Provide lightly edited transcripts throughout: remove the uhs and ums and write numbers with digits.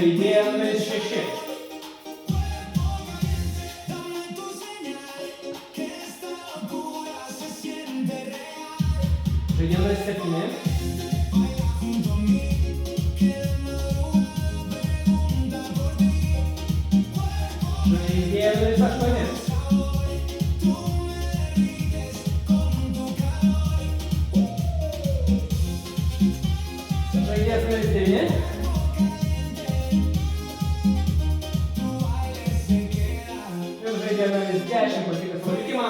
Žaidėjas numeris 6. Žaidėjas numeris 7. Žaidėjas numeris 8. Žaidėjas numeris 9. Numeris 10 pasiekia savo likimą.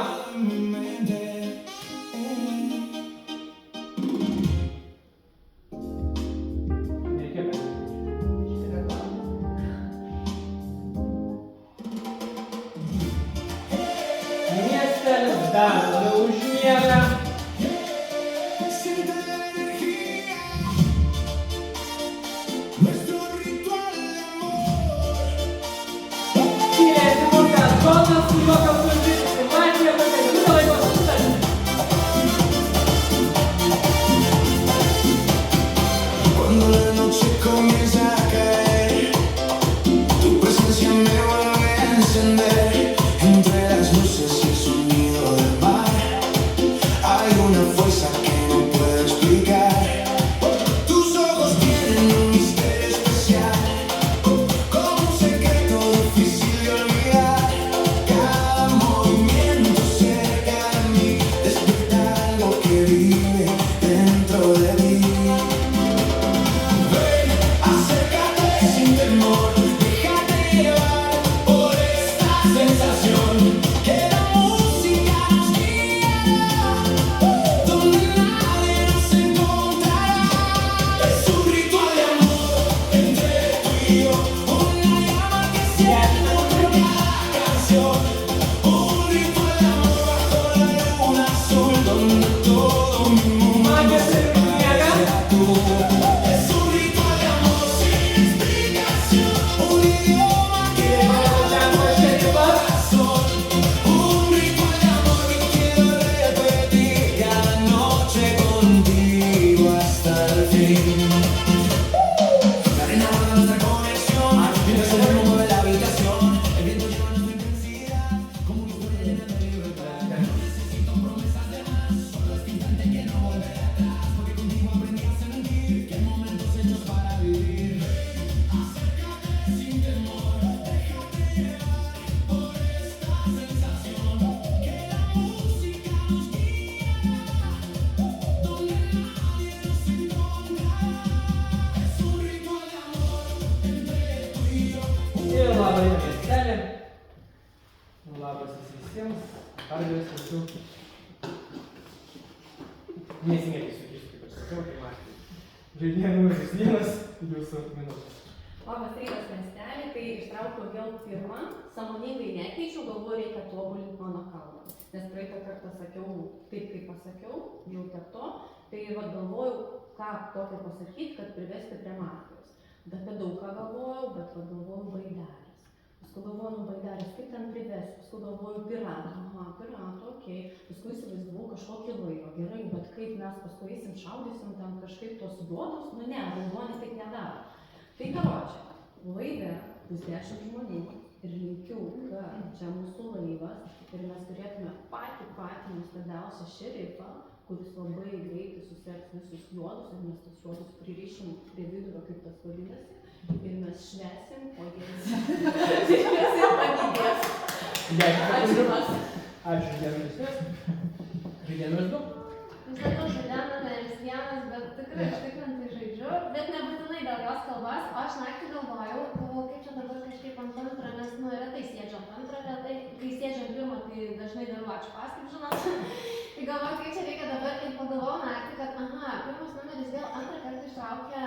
Nereikia miestelis dar labiau užmiega. Labas visiems. Arvydas esu. Nesimėtysiu, kaip aš sakiau, tai matyti. Žaidėjas numeris 1, jūsų minutės. Labas rytas miestelį, tai ištraukiau vėl pirmą, sąmoningai nekeičiau, galvoju, reikia tobulinti mano kalbą. Nes praeitą kartą sakiau taip, kaip pasakiau, jau tiek to, tai galvojau, ką tokio pasakyti, kad privesti prie mafijos. Apie daug ką galvojau, bet galvojau baidelis. Paskui galvojau, baidelis, kaip ten privesti, paskui galvojau piratą, okei, paskui įsivaizdavau kažkokį laivą, gerai, bet kaip mes paskui eisim, šaudysim ten kažkaip tos duotos, ne, raudonė taip nedaro. Tai ką laive bus 10 žmonių ir linkiu, kad čia mūsų laivas ir mes turėtume patį nuostabiausią šerifą, kuris labai greitai suseks visus juodus ir mes tas juodus pririšim prie vidurio, kaip tas vadinasi, ir mes švesim, o jie visi padidės. Ačiū mas. Ačiū, žaidėjas. Žaidėjas 2. Vis dėlto žaidėjas numeris 1, bet tikrai užtikrintai žaidžiu, bet nebūtinai dėl jos kalbos. Aš naktį galvojau, kaip čia dabar kažkaip ant antro, nes retai sėdžiu ant antro, retai, kai sėdžiu ant pirmo, tai dažnai darau atšpas, kaip žinot. Tai galvoju, kaip čia reikia dabar ir pagalvojau naktį, kad pirmas numeris vėl antrą kartą ištraukė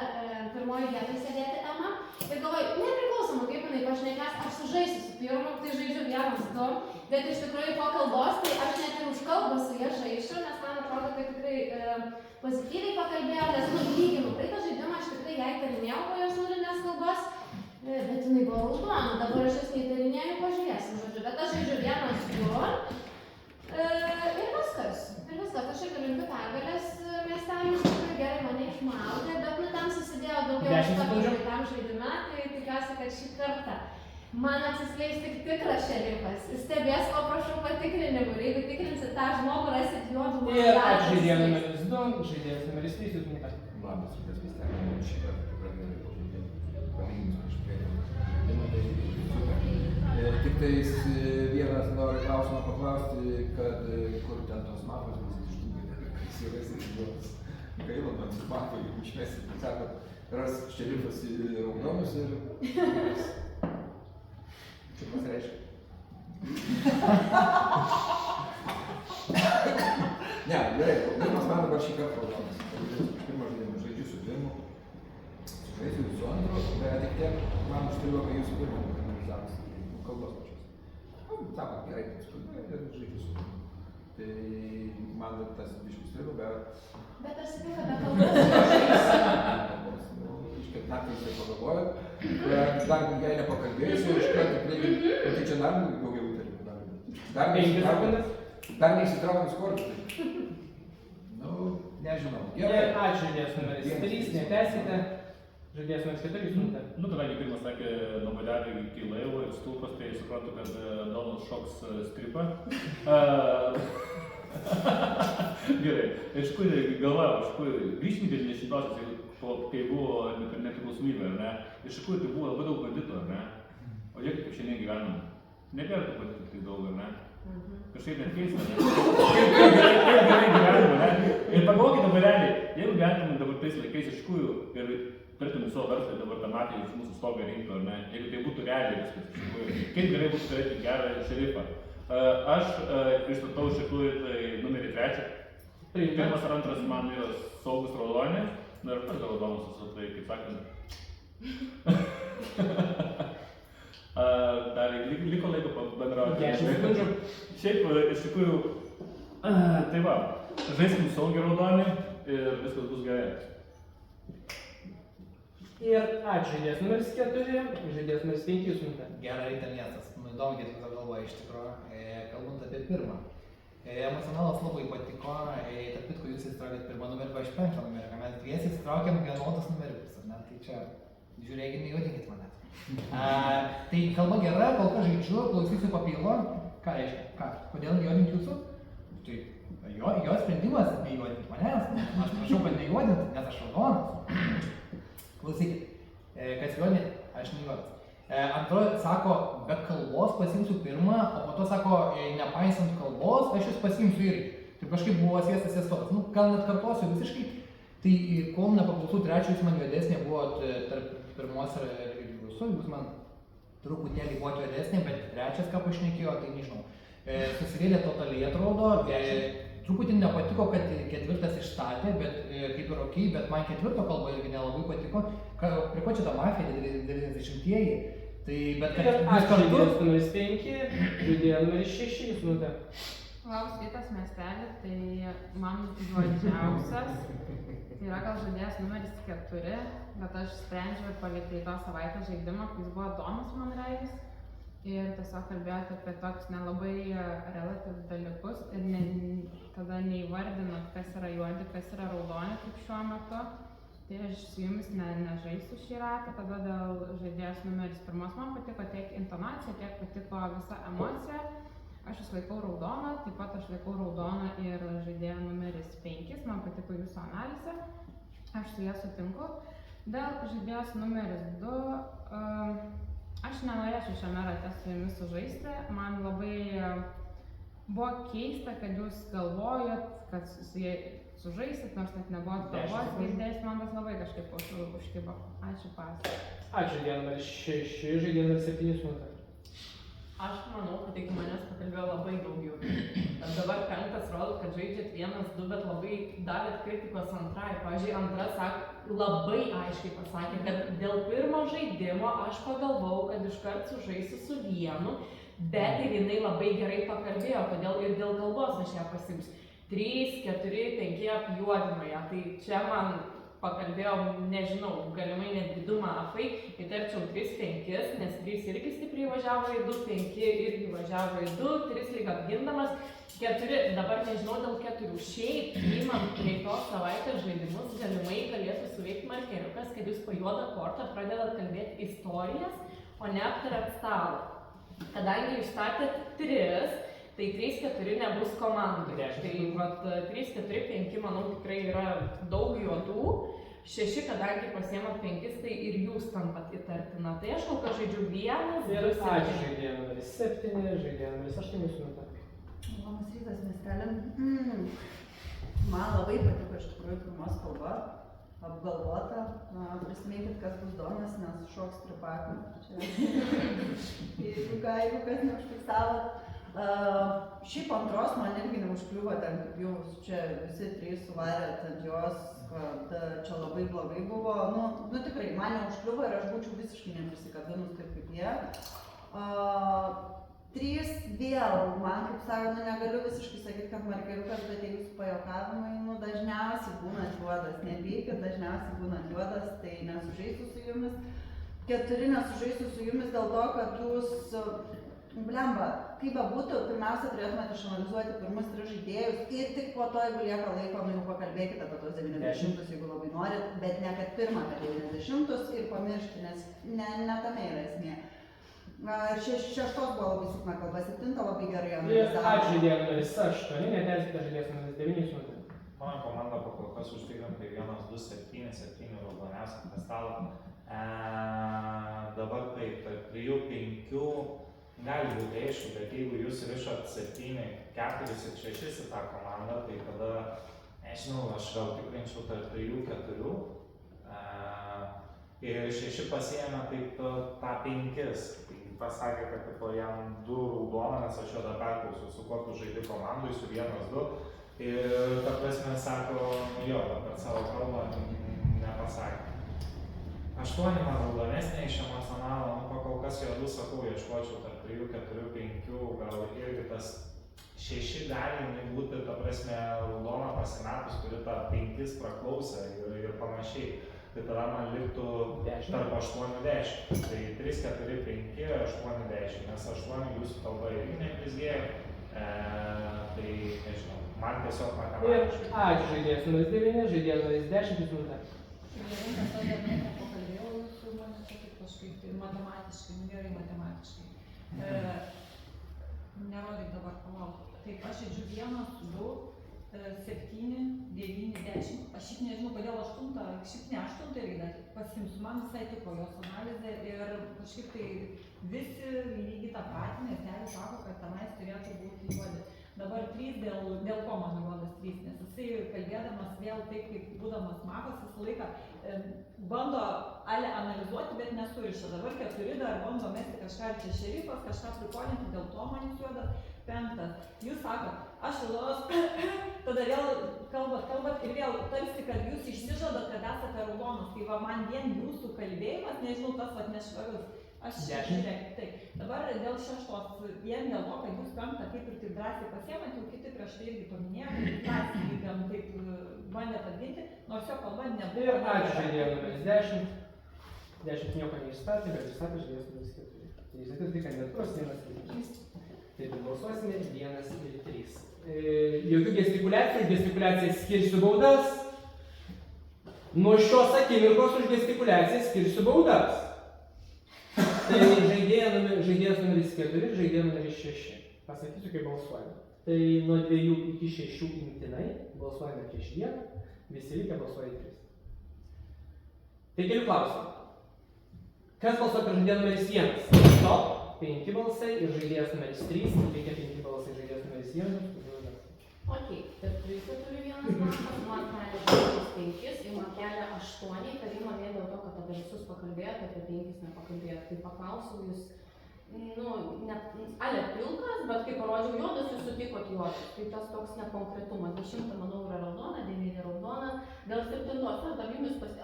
pirmoji vietoj sėdėti Ema. Ir galvoju, nepriklausomai kaip jinai pašnekės, aš sužaisiu su pirmu, tai žaidžiu 1-2, bet iš tikrųjų po kalbos, tai aš net ir už kalbą su ja žaisčiau, nes man atrodo, kad tikrai pozityviai pakalbėjo, nes lyginu praeitą žaidimą, aš tikrai ją įtarinėjau po jos nulinės kalbos, bet jinai buvo raudona, dabar aš jas neįtarinėjau, pažiūrėsim, žodžiu, bet aš žaidžiu 1-2 ir viskas, aš irgi linkiu pergalės miesteliui, iš tikrųjų gerai mane išmaudė, bet tam susidėjo daugiau šitam žaidime, tai tikiuosi, kad šį kartą man atsiskleis tik tikras šerifas. Stebės, ko prašau patikrinimų. Ir jeigu tikrinsit tą žmogų, rasit juodų man. Ir žaidėjas numeris 2, žaidėjas numeris 3, jūs minite. Labas, rytas miestelė. Šį kartą tikrai gerai pažaidėti. Palyginus prieš žaidimą, tai super. Tik tais vienas noriu klausimą paklausti, kad kur ten tos mafijos bus išdūgė, kas yra įsivaizduotas. Gaila, man su mafijai išmesti, tai sako, ras šerifas raudonus ir... Čia pasireiškia. Ne, gerai, pirmas man dabar šį kartą raudonas. Pirmą žaidimą žaidžiu su pirmu, žaidžiu su antru, bet tik tiek man užtariu, kai jūsų pirmą organizavus kalbos pačios. Sako, gerai, paskui ir žaidžiu su pirmu. Tai man tas biškus strigo, bet... Bet aš sakiau, kad be kalbos Iškart naktį jisai pagalvojo, dar jai nepakalbėjusi, iškart atlygint, tai čia dar daugiau įtarimų. Dar neįsitraukiant kortų. Nu, nežinau. Gerai, ačiū, žaidėjas numeris 3, netęsite. Žaidėjas numeris 4, jūs minite. Nu, kadangi pirmas sakė nuo badelio iki laivo ir stulpas, tai suprantu, kad Donald šoks stripą. Gerai, iš tikrųjų galvojau, grįžtim 90-osios, kai buvo nepriklausomybė, ar ne? Iš tikrųjų tai buvo labai daug banditų, ar ne? O jie kaip šiandien gyvenam, nebėra tų banditų tai daug, ar ne? Kažkaip net keista, ne? Kaip gerai gyvenam, ar ne? Ir pagalvokite dabar realiai, jeigu gyventume dabar tais laikais iš tikrųjų ir turėtume savo verslą dabar tą matį iš mūsų stogą rinktų, ar ne? Jeigu tai būtų realiai viskas iš tikrųjų, kaip gerai būtų turėti gerą šerifą. Aš išstatau iš tikrųjų tai numerį 3. Pirmas ar antras man yra saugus raudonė. Na ir tas raudonas esu, tai kaip sakant. Dar liko laiko bendrauti. 10 sekundžių. Šiaip, iš tikrųjų, tai va, žaiskim saugiai raudonį ir viskas bus gerai. Ir ačiū, žaidėjas numeris 4, žaidėjas numeris 5, jūs minite. Gerai, ten miestas. Įdomu, kiek tada galvoja iš tikrųjų, kalbant apie pirmą. Emocionalas labai patiko, tarp kitko jūs įsitraukėt pirmą numerį, aš 5 numerį, ką mes dviesi įsitraukėm vienodus numerius, ar ne? Tai čia, žiūrėkit, nejuodinkit manęs. Tai kalba gera, kol kas žaidžiu, klausysiu papilo. Ką reiškia? Ką? Kodėl nejuodinti jūsų? Tai jo sprendimas nejuodinti manęs. Aš prašau, kad nejuodinti, nes aš raudonas. Klausykit, kas juodinti, aš nejuodinti. Antroji sako, be kalbos pasiimsiu pirmą, o po to sako, nepaisant kalbos, aš jūs pasiimsiu irgi. Taip kažkaip buvo sviestas jas. Nu, gal net kartosiu visiškai. Tai kol nepaklausau trečio, jūs man juodesnė buvot tarp pirmos ir jūsų, jūs man truputėlį buvot juodesnė, bet trečias, ką pašnekėjo, tai nežinau. Susivėlė totaliai atrodo, truputį nepatiko, kad ketvirtas išstatė, bet kaip ir okei, bet man ketvirto kalba irgi nelabai patiko. Prie ko čia ta mafija, 90-ieji? Tai bet kad jūs kartu... Žaidėjas numeris 5, žaidėjas numeris 6, jūs minite. Labas rytas miestelį, tai man juodžiausias, tai yra gal žaidėjas numeris 4, bet aš sprendžiau palikti tą savaitę žaidimą, kai jis buvo Domas man regis. Ir tiesiog kalbėjote apie tokius nelabai relatyvius dalykus ir tada neįvardinot, kas yra juodi, kas yra raudoni kaip šiuo metu. Tai aš su jumis nežaisiu šį ratą, tada dėl žaidėjos numeris 1 man patiko tiek intonacija, tiek patiko visa emocija. Aš jūs laikau raudoną, taip pat aš laikau raudoną ir žaidėją numeris 5, man patiko jūsų analizė, aš su ją sutinku. Dėl žaidėjos numeris 2, aš nenorėčiau šiame rate su jumis sužaisti, man labai buvo keista, kad jūs galvojat, kad su jie sužaisit, nors net nebuvo kalbos girdėjęs, man tas labai kažkaip užkibo. Ačiū pas. Ačiū, žaidėja numeris 6, žaidėja numeris 7 minutės. Aš manau, kad iki manęs pakalbėjo labai daug jų. Dabar 5 rodo, kad žaidžiat 1-2, bet labai davėt kritikos antrai. Pavyzdžiui, antra labai aiškiai pasakė, kad dėl pirmo žaidimo aš pagalvojau, kad iškart sužaisiu su vienu, bet ir jinai labai gerai pakalbėjo, todėl ir dėl kalbos aš ją pasimsiu. 3, 4, 5 apjuodino ją, tai čia man pakalbėjo, nežinau, galimai netgi 2 mafai, įtarčiau 3, 5, nes 3 irgi stipriai važiavo į 2, 5 irgi važiavo į 2, 3 lyg apgindamas, 4, dabar nežinau dėl 4. Šiaip, įmant praeitos savaitės žaidimus, galimai galėtų suveikti markeriukas, kad jūs po juodą kortą pradedat kalbėti istorijas, o ne aptariat stalą. Kadangi jūs statėt 3, tai 3-4 nebus komandų. Tai vat 3-4-5, manau, tikrai yra daug juodų. 6, kadangi pasiemat 5, tai ir jūs tampat įtartina. Tai aš kol kas žaidžiu 1, 2, 7. Ačiū, žaidėja numeris 7, žaidėja numeris 8 minutės. Labas rytas, miestelėm. Man labai patiko iš tikrųjų pirmos kalba, apgalvota. Prisiminkit, kas bus Donas, nes šoks tripakų. Jeigu kas neužfiksavot. Šiaip antros man irgi neužkliuvo ten, kaip jau čia visi 3 suvarėt ant jos, kad čia labai blogai buvo. Nu tikrai, man neužkliuvo ir aš būčiau visiškai neprisikabinus taip kaip jie. 3 vėl, man kaip sako, negaliu visiškai sakyti, kad markeriukas, bet jeigu su pajokavimai, dažniausiai būna juodas, nepykit, dažniausiai būna juodas, tai nesužaisiu su jumis. 4 nesužaisiu su jumis dėl to, kad jūs blemba, kaip bebūtų, pirmiausia turėtumėte išanalizuoti pirmus 3 žaidėjus ir tik po to, jeigu lieka laiko, jau pakalbėkite apie tos 90-us, jeigu labai norit, bet ne kad pirmą, kad 90-us ir pamiršti, nes ne tame yra esmė. 6 buvo labai silpna kalba, 7 labai gerai analizavo. Ačiū, žaidėja numeris 8, neteiskite žaidėjas numeris 9 minutės. Mano komanda pakol kas užtikrintai 1-2-7, 7 raudoniausia ant stalo. Dabar taip, tarp 3-5 gali būti aišku, bet jeigu jūs rišat 7, 4 ir 6 į tą komandą, tai tada, nežinau, aš gal tikrinčiau tarp 3-4 ir 6 pasiėmė taip tą 5. Pasakė, kad tipo, jam 2 raudoną, nes aš jo dar perklausiu, su kuo tu žaidi komandui, su 1-2. Ir ta prasme sako, jo, per savo kalbą nepasakė. 8 man raudonesnė iš emocionalo, pakol kas juodų sakau, ieškočiau tarp 3, 4, 5, gal irgi tas 6 gali būti, ta prasme, raudona pasimetus, kuri tą 5 praklausė ir panašiai. Tai tada man liktų tarp 8-10. Tai 3, 4, 5, 8-10, nes 8 jūsų kalba irgi neblizgėjo. Tai nežinau, man tiesiog matematiškai. Ačiū, žaidėjas numeris 9, žaidėjas numeris 10 minutės. Aš dar net nepakalbėjau, jūs mane čia taip kažkaip matematiškai, gerai matematiškai. Nerodyk dabar, palauk. Taip, aš žaidžiu 1, 2, 7, 9, 10. Aš šiaip nežinau, kodėl 8, šiaip ne 8 reikia, pasimsiu, man visai tiko jos analizė ir kažkaip tai visi lygiai tą patį, nes Neris sako, kad tenais turėtų būti juodi. Dabar 3, dėl ko man juodas 3, nes jisai kalbėdamas vėl taip, kaip būdamas magas, visą laiką bando analizuoti, bet nesuriša. Dabar 4 dar bando mesti kažką čia šerifas, kažką prikolinti, dėl to man jis juodas. 5. Jūs sakot, aš juodos, tada vėl kalbat ir vėl tarsi, kad jūs išsižadat, kad esate raudonas. Tai va man vien jūsų kalbėjimas, nežinau, tas vat nešvarus. Aš žiūrėk, taip. Dabar dėl 6, vien dėl to, kad jūs 5 kaip ir taip drąsiai pasiemat, jau kiti prieš tai irgi paminėjo, kad drąsiai lygam taip bandėt atginti, nors jo kalba nebuvo. Ir ačiū, žaidėja numeris 10. 10 nieko neišstatė, bet išstatė žaidėjas numeris 4. Tai išstatė 2 kandidatūros, 1 ir 3. Taip, balsuosime 1 ir 3. Jokių gestikuliacijų skirsiu baudas. Nuo šios akimirkos už gestikuliaciją skirsiu baudas. Tai žaidėjas numeris 4, žaidėjas numeris 6. Pasakysiu, kaip balsuojame. Tai nuo 2 iki 6 imtinai balsuojame prieš vieną, visi likę balsuoja 3. Tai kelių klausimų. Kas balsuoja prieš žaidėją numeris 1? Stop, 5 balsai ir žaidėjas numeris 3, likę 5 balsai, žaidėjas numeris 1. Ok, tarp jūsų turi vienas bankas, man kelia 5 ir man kelia 8, Karima vien dėl to, kad apie visus pakalbėjote, apie 5 nepakalbėjote. Tai paklausiau jūs, ale pilkas, bet kai parodžiau juodas, jūs sutikot juodas. Tai tas toks nekonkretumas. 10, manau, yra raudona, 9 raudona. Dėl 7,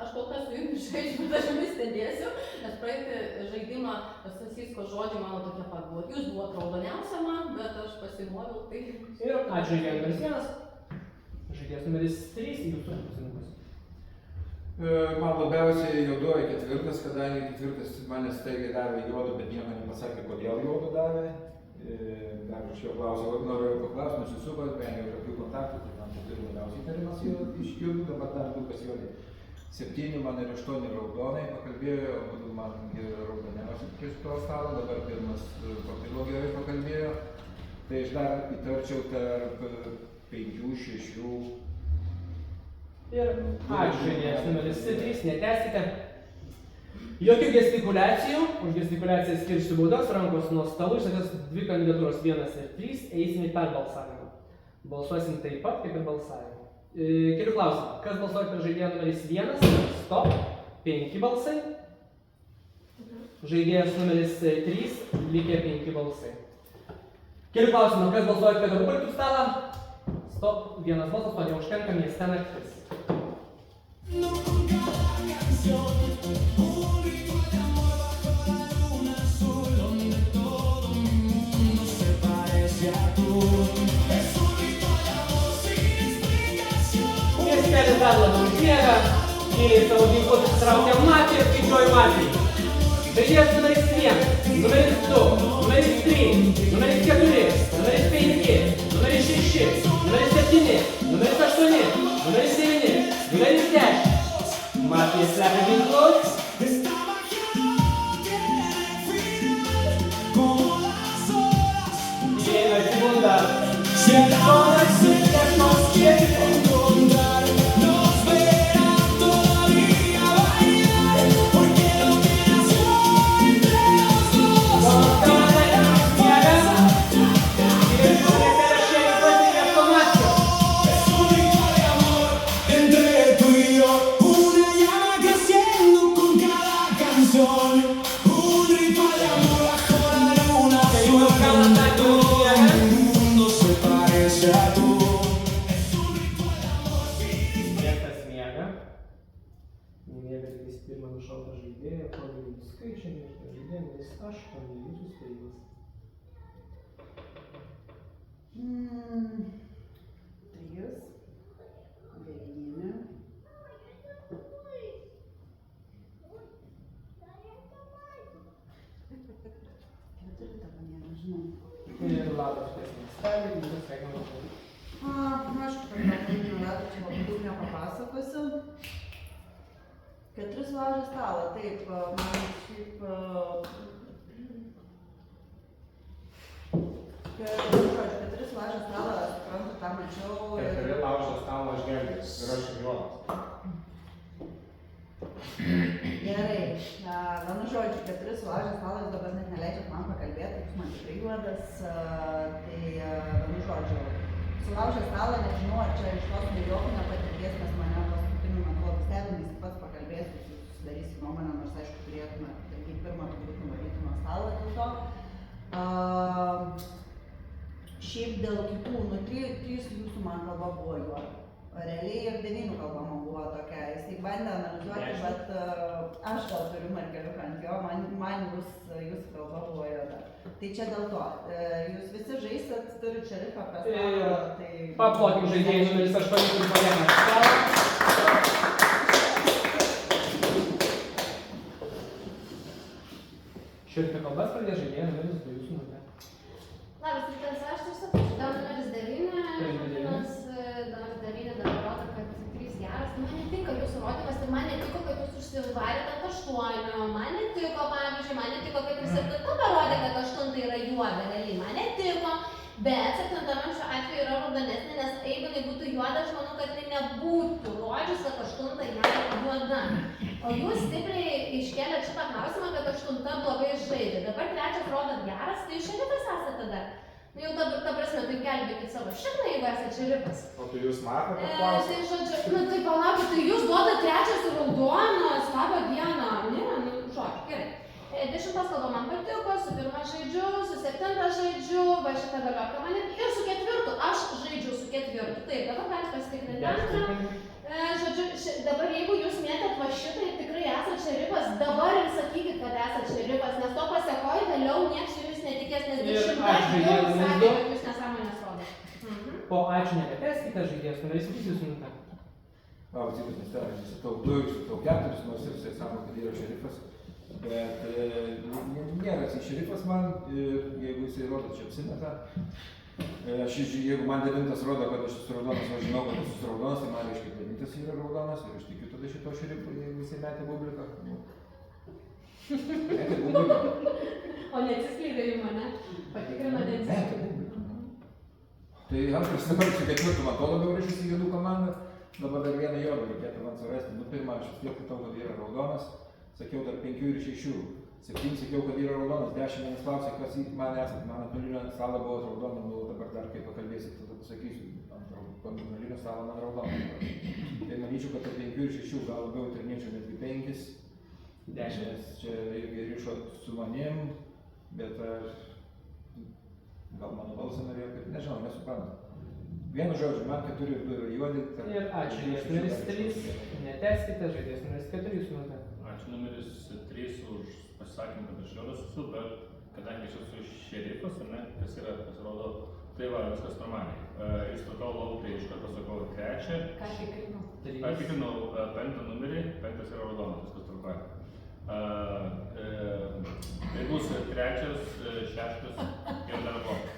aš kol kas su jumis žaidžiu, bet aš jumis stebėsiu, nes praeitį žaidimą Stasisko žodžiai mano tokie pat buvo. Jūs buvot raudoniausia man, bet aš pasimoviau, tai... Ir žaidėjas numeris 1, žaidėjas numeris 3, jūsų pasirinkimas. Man labiausiai juodoji 4, kadangi 4 mane staigiai davė juodą, bet nieko nepasakė, kodėl juodą davė. Dar iš jo klausiau, noriu paklausti, nusisuko, vengiau jokių kontaktų, tai man turi labiausiai įtarimas iš juodų, dabar dar 2 kas juodai. 7 man ir 8 raudonai pakalbėjo, abudu man raudoniausiai prie šito stalo, dabar pirmas pakilo gerai pakalbėjo. Tai aš dar įtarčiau tarp 5, 6. Ir žaidėjas numeris 3, netęskite. Jokių gestikuliacijų, už gestikuliaciją skirsiu baudas, rankos nuo stalų, išsakės 2 kandidatūros 1 ir 3, eisim į perbalsavimą. Balsuosim taip pat, kaip ir balsavimą. Kelių klausimą, kas balsuoja per žaidėją numeris 1, stop, 5 balsai. Žaidėjas numeris 3, likę 5 balsai. Kelių klausimą, kas balsuoja per rubritų stalą, stop, 1 balsas, to neužtenka, mieste naktis. Miestelis dar labiau užmiega, į savo ginklus įsitraukia mafiją ir skaičiuoju mafiją. Žaidėjas numeris 1, numeris 2, numeris 3, numeris 4, numeris 5, numeris 6, numeris 7, numeris 8, numeris 9, numeris 10. Mafija slepia ginklus. Įeina segunda. Keturi sulaužė stalą, taip, man šiaip... Keturi sulaužė stalą, suprantu, tą mačiau... Keturi laužė stalą aš gelbėjus ir aš juodas. Gerai, vienu žodžiu, keturi sulaužė stalą, jūs dabar net neleidžiat man pakalbėti, jūs man tikrai juodas, tai vienu žodžiu. Sulaužė stalą, nežinau, ar čia iš tos medžioklio patirties, nes mane paskutiniu metu labai stebina, jis pats pakalbėsiu, susidarysiu nuomonę, nors aišku turėtume, tai kaip pirmą turbūt nuvaryti nuo stalo dėl to. Šiaip dėl kitų, 3 jūsų man kalba buvo juoda. Realiai ir 9 kalba man buvo tokia, jis tik bandė analizuoti, bet aš gal turiu markeriuką ant jo, man jūsų kalba buvo juoda. Tai čia dėl to, jūs visi žaisit, turit šerifą apie stalą, tai... Paplokim žaidėjai numeris 8 ir paliekam stalą. Šerifio kalbas pradės žaidėjai numeris 2 jūsų numerį. Labas rytas, aš tiesiog dar numeris 9, žodinas numeris 9 dabar rodo, kad 3 geras, man netinka jūsų rodymas ir man netiko, kad jūs užsivarėte ant 8, man netiko, pavyzdžiui, man netiko, kad ir 7 parodė, kad 8 yra juoda, realiai man netiko, bet 7 šiuo atveju yra raudonesnė, nes jeigu jinai būtų juoda, aš manau, kad jinai nebūtų rodžius, kad 8 yra juoda. O jūs stipriai iškėlėt šitą klausimą, kad 8 blogai žaidė. Dabar 3 rodot geras, tai jūs šerifas esate tada. Nu jau dabar, ta prasme, tai gelbėkit savo šikną, jeigu esate šerifas. O tu jūs matote Tai žodžiu, nu tai palaukit, tai jūs duodat 3 raudonas, labą dieną. Ne, nu žodžiu, gerai. 10 kalba man patiko, su 1 žaidžiu, su 7 žaidžiu, va šitą galiuoką man ir su 4 aš žaidžiu su 4. Taip, dabar galite pasitikrinti 2. Žodžiu, dabar jeigu jūs mėtėt va šitą ir tikrai esat šerifas, dabar ir sakykit, kad esat šerifas, nes to pasiekoju vėliau nieks jumis netikės, nes 10 jau sakė, kad jūs nesąmonės rodot. Po ačiū nebeteskite žaidėjas, numeris 3 jūsų minutę. Labas rytas, miestelė, aš įsitau 2, įsitau 4, nors ir jisai sako, kad yra šerifas. Bet nėra jisai šerifas man, jeigu jisai rodo čia apsimeta. Jeigu man 9 rodo, kad aš esu raudonas, aš žinau, kad aš esu raudonas, tai man reiškia, kad 9 yra raudonas ir aš tikiu tada šito šerifo, jeigu jisai metė bubliką. Metė bubliką. O neatsiskleidė jų mane, patikrino neatsiskleidė. Tai antras dabar su 4 man to labiau reiškia į juodų komandą, dabar dar vieną juodą reikėtų man surasti. Nu, pirmą aš vis tiek matau, kad yra raudonas, sakiau dar 5 ir 6. 7 sakiau, kad yra raudonas, 10 manęs klausė, kas man esat, man ant nulinio stalo buvo raudona, nu dabar dar kai pakalbėsit, tada pasakysiu, ant nulinio stalo man raudona. Tai manyčiau, kad tarp 5 ir 6 gal labiau tarnyčiau netgi 5, 10, nes čia irgi ryšot su manim, bet gal mano balsą norėjo, kad nežinau, nesuprantu. Vienu žodžiu, man 4 ir 2 yra juodi. Ir ačiū, žaidėjas numeris 3, neteskite, žaidėjas numeris 4 jūsų minutę. Ačiū numeris 3 už pasisakymą, kad aš juodas esu, bet kadangi aš esu šerifas, ar ne, kas yra, pasirodo, tai va, viskas normaliai. Įstatau lauk, tai iš karto sakau 3. Ką tikrinau? Tikrinau 5 numerį, 5 yra raudonas, viskas tvarkoja. Tai bus 3, 6 ir dar blogas.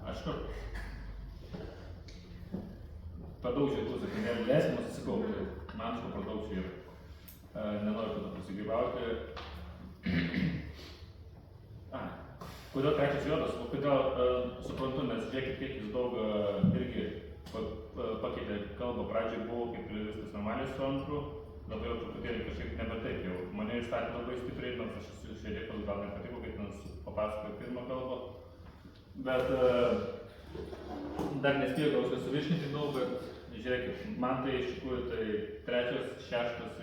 Aš kur? Per daug žiedų, sakinėlį leisimas atsikaupti, man ško per daug čia yra. Nenoriu tada pasigrybauti. Kodėl 3 juodas? O kodėl suprantu, nes žiūrėkit, kiek jis daug irgi pakeitė kalbą. Pradžiai buvo kaip ir viskas normaliai su antru, dabar jau truputėlį kažkaip nebe taip jau. Mane išstatė labai stipriai, nors aš esu šerifas, gal nepatiko, kaip jis papasakojo pirmą kalbą. Bet dar nespėjau gal viską suvirškinti daug, bet žiūrėkit, man tai iš tikrųjų tai 3, 6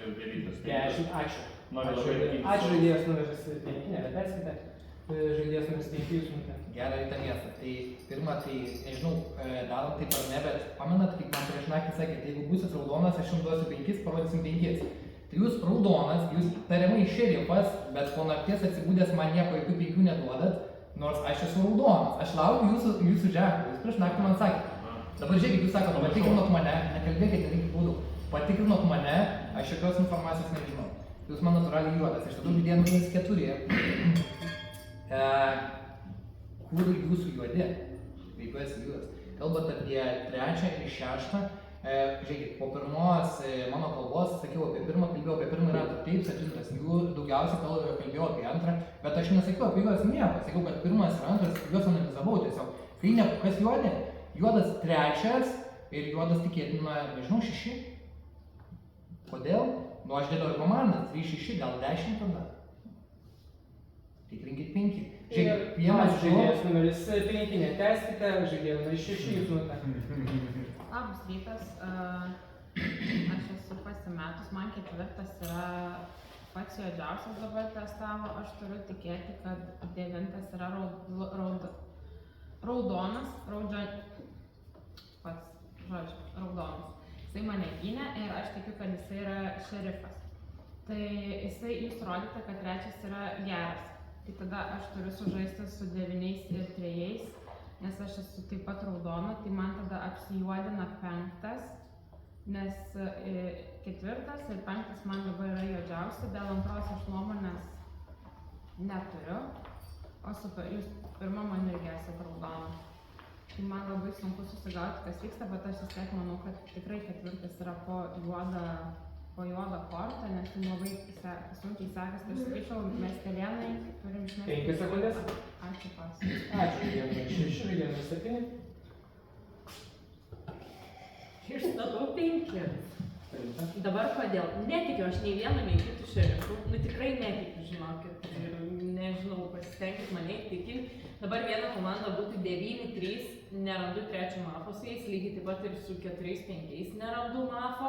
ir 9. Ačiū. Noriu labai dėkinti. Ačiū žaidėjas numeris 5, nebeteskite. Žaidėjas numeris 5 jūsų minutę. Gerą rytą miestą. Tai pirmą, tai nežinau, darom taip ar ne, bet pamenat, kaip man prieš naktį sakėt, jeigu būsit raudonas, aš jums duosiu 5, parodysim 5. Tai jūs raudonas, jūs tariamai šerifas, bet po nakties atsibūdęs man nieko jokių 5 neduodat, nors aš esu raudonas. Aš laukiu jūsų ženklų, jūs prieš naktį man sakėt. Dabar žiūrėkit, jūs sakot, patikrinot mane, nekalbėkite, reikia būdų. Patikrinot mane, aš jokios informacijos nežinau. Jūs man natūraliai juodas, aš tada žaidėjau numeris 4. Kur jūsų juodi? Veiku esi juodas. Kalbant apie 3 ir 6, žiūrėkit, po pirmos mano kalbos sakiau apie pirmą, kalbėjau apie pirmą ir antrą, taip, sakytas, jų daugiausiai kalbėjau apie antrą, bet aš nesakiau apie juos nieko, sakiau, kad pirmas ir antras, juos analizavau tiesiog. Kai ne, kas juodi? Juodas 3 ir juodas tikėtina, nežinau, 6. Kodėl? Nu aš dėliau ir komandas, 3, 6, gal 10 tada. Tikrinkit 5. Žiūrėkit, vienas žaidėjas numeris 5, neteskite, žaidėjas numeris 6 jūsų minutę. Labas rytas, aš esu pasimetus, man 4 yra pats juodžiausias dabar testavo, aš turiu tikėti, kad 9 yra raudonas, pats žodžiu, raudonas. Jisai mane gynė ir aš tikiu, kad jisai yra šerifas. Tai jūs rodėte, kad 3 yra geras. Tai tada aš turiu sužaisti su 9 ir 3, nes aš esu taip pat raudona, tai man tada apsijuodina 5, nes 4 ir 5 man dabar yra juodžiausi, dėl antros aš nuomonės neturiu, o jūs pirma man irgi esate raudona. Tai man labai sunku susigauti, kas vyksta, bet aš vis tiek manau, kad tikrai ketvirtas yra po juodą kortą, nes jums labai sunkiai sekasi. Tai sakyčiau, miestelėnai turim išmesti. 5 sekundės. Ačiū pas. Ačiū, žaidėjas numeris 6, žaidėjas numeris 7. Išstatau 5. Rimta. Dabar kodėl? Netikiu aš nei vieno, nei kitų šerifų. Nu tikrai netikiu, žinokit. Ir nežinau, pasitenkit mane įtikinti. Dabar viena komanda būtų 9-3, nerandu trečio mafo su jais, lygiai taip pat ir su 4-5 nerandu mafo.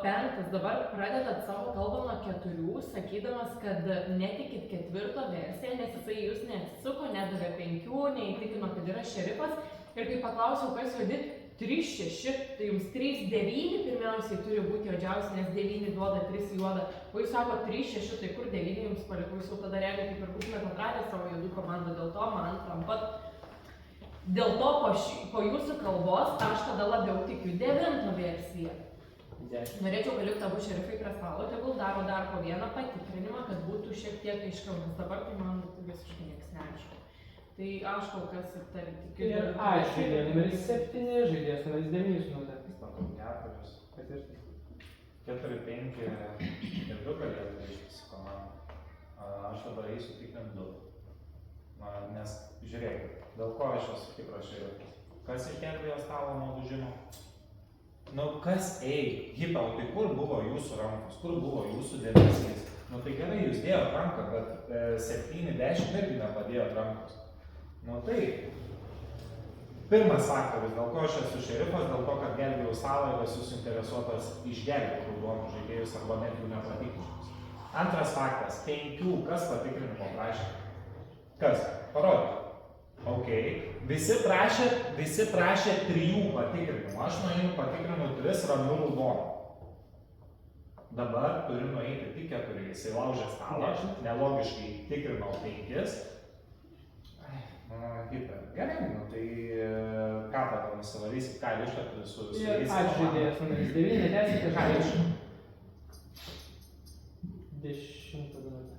Penktas, dabar pradedat savo kalbą nuo 4, sakydamas, kad netikit ketvirto versiją, nes jisai jūs neatsisuko, nedavė 5, neįtikino, kad yra šerifas. Ir kai paklausiau, kas juodi, 3-6, tai jums 3-9 pirmiausiai turi būti juodžiausi, nes 9 duoda 3 juodą. O jūs sako 3-6, tai kur 9 jums palikau, jūs jau tada realiai kaip ir būtumėte atradę savo juodų komandą, dėl to man antram pat. Dėl to po jūsų kalbos aš tada labiau tikiu 9 versiją. Norėčiau palikti abu šerifai prie stalo, tegul daro dar po vieną patikrinimą, kad būtų šiek tiek aiškiau, nes dabar tai man visiškai nieks neaišku. Tai aš kol kas ir tai tikiu. Ir ačiū, žaidėjas numeris 7, žaidėjas numeris 9, žinote. 4-5 ir 2 galėtų reiškis komanda. Aš dabar eisiu tikrint 2. Nes žiūrėkit, dėl ko aš esu tikras šerifas. Kas išgelbėjo stalo nuo lūžimo? Nu kas Hipa, tai kur buvo jūsų rankos, kur buvo jūsų dėmesys? Nu tai gerai, jūs dėjot ranką, bet 7-10 irgi nepadėjot rankos. Nu tai, pirmas faktorius, dėl ko aš esu šerifas, dėl to, kad gelbėjau stalą ir esu suinteresuotas išgelbėti raudonų žaidėjus arba net jų nepatikrinčius. Antras faktas, 5, kas patikrinimo prašė? Kas? Parodė. Ok, visi prašė 3 patikrinimų, aš nueinu patikrinu 3 ramių raudonų. Dabar turiu nueiti tik 4, jisai laužė stalą, nelogiškai tikrinau 5. Gerai, nu tai ką tada nusivalysit, ką ištarti su jais? Ačiū, žaidėjas numeris 9, netesite žaidėjas. 10 minutę.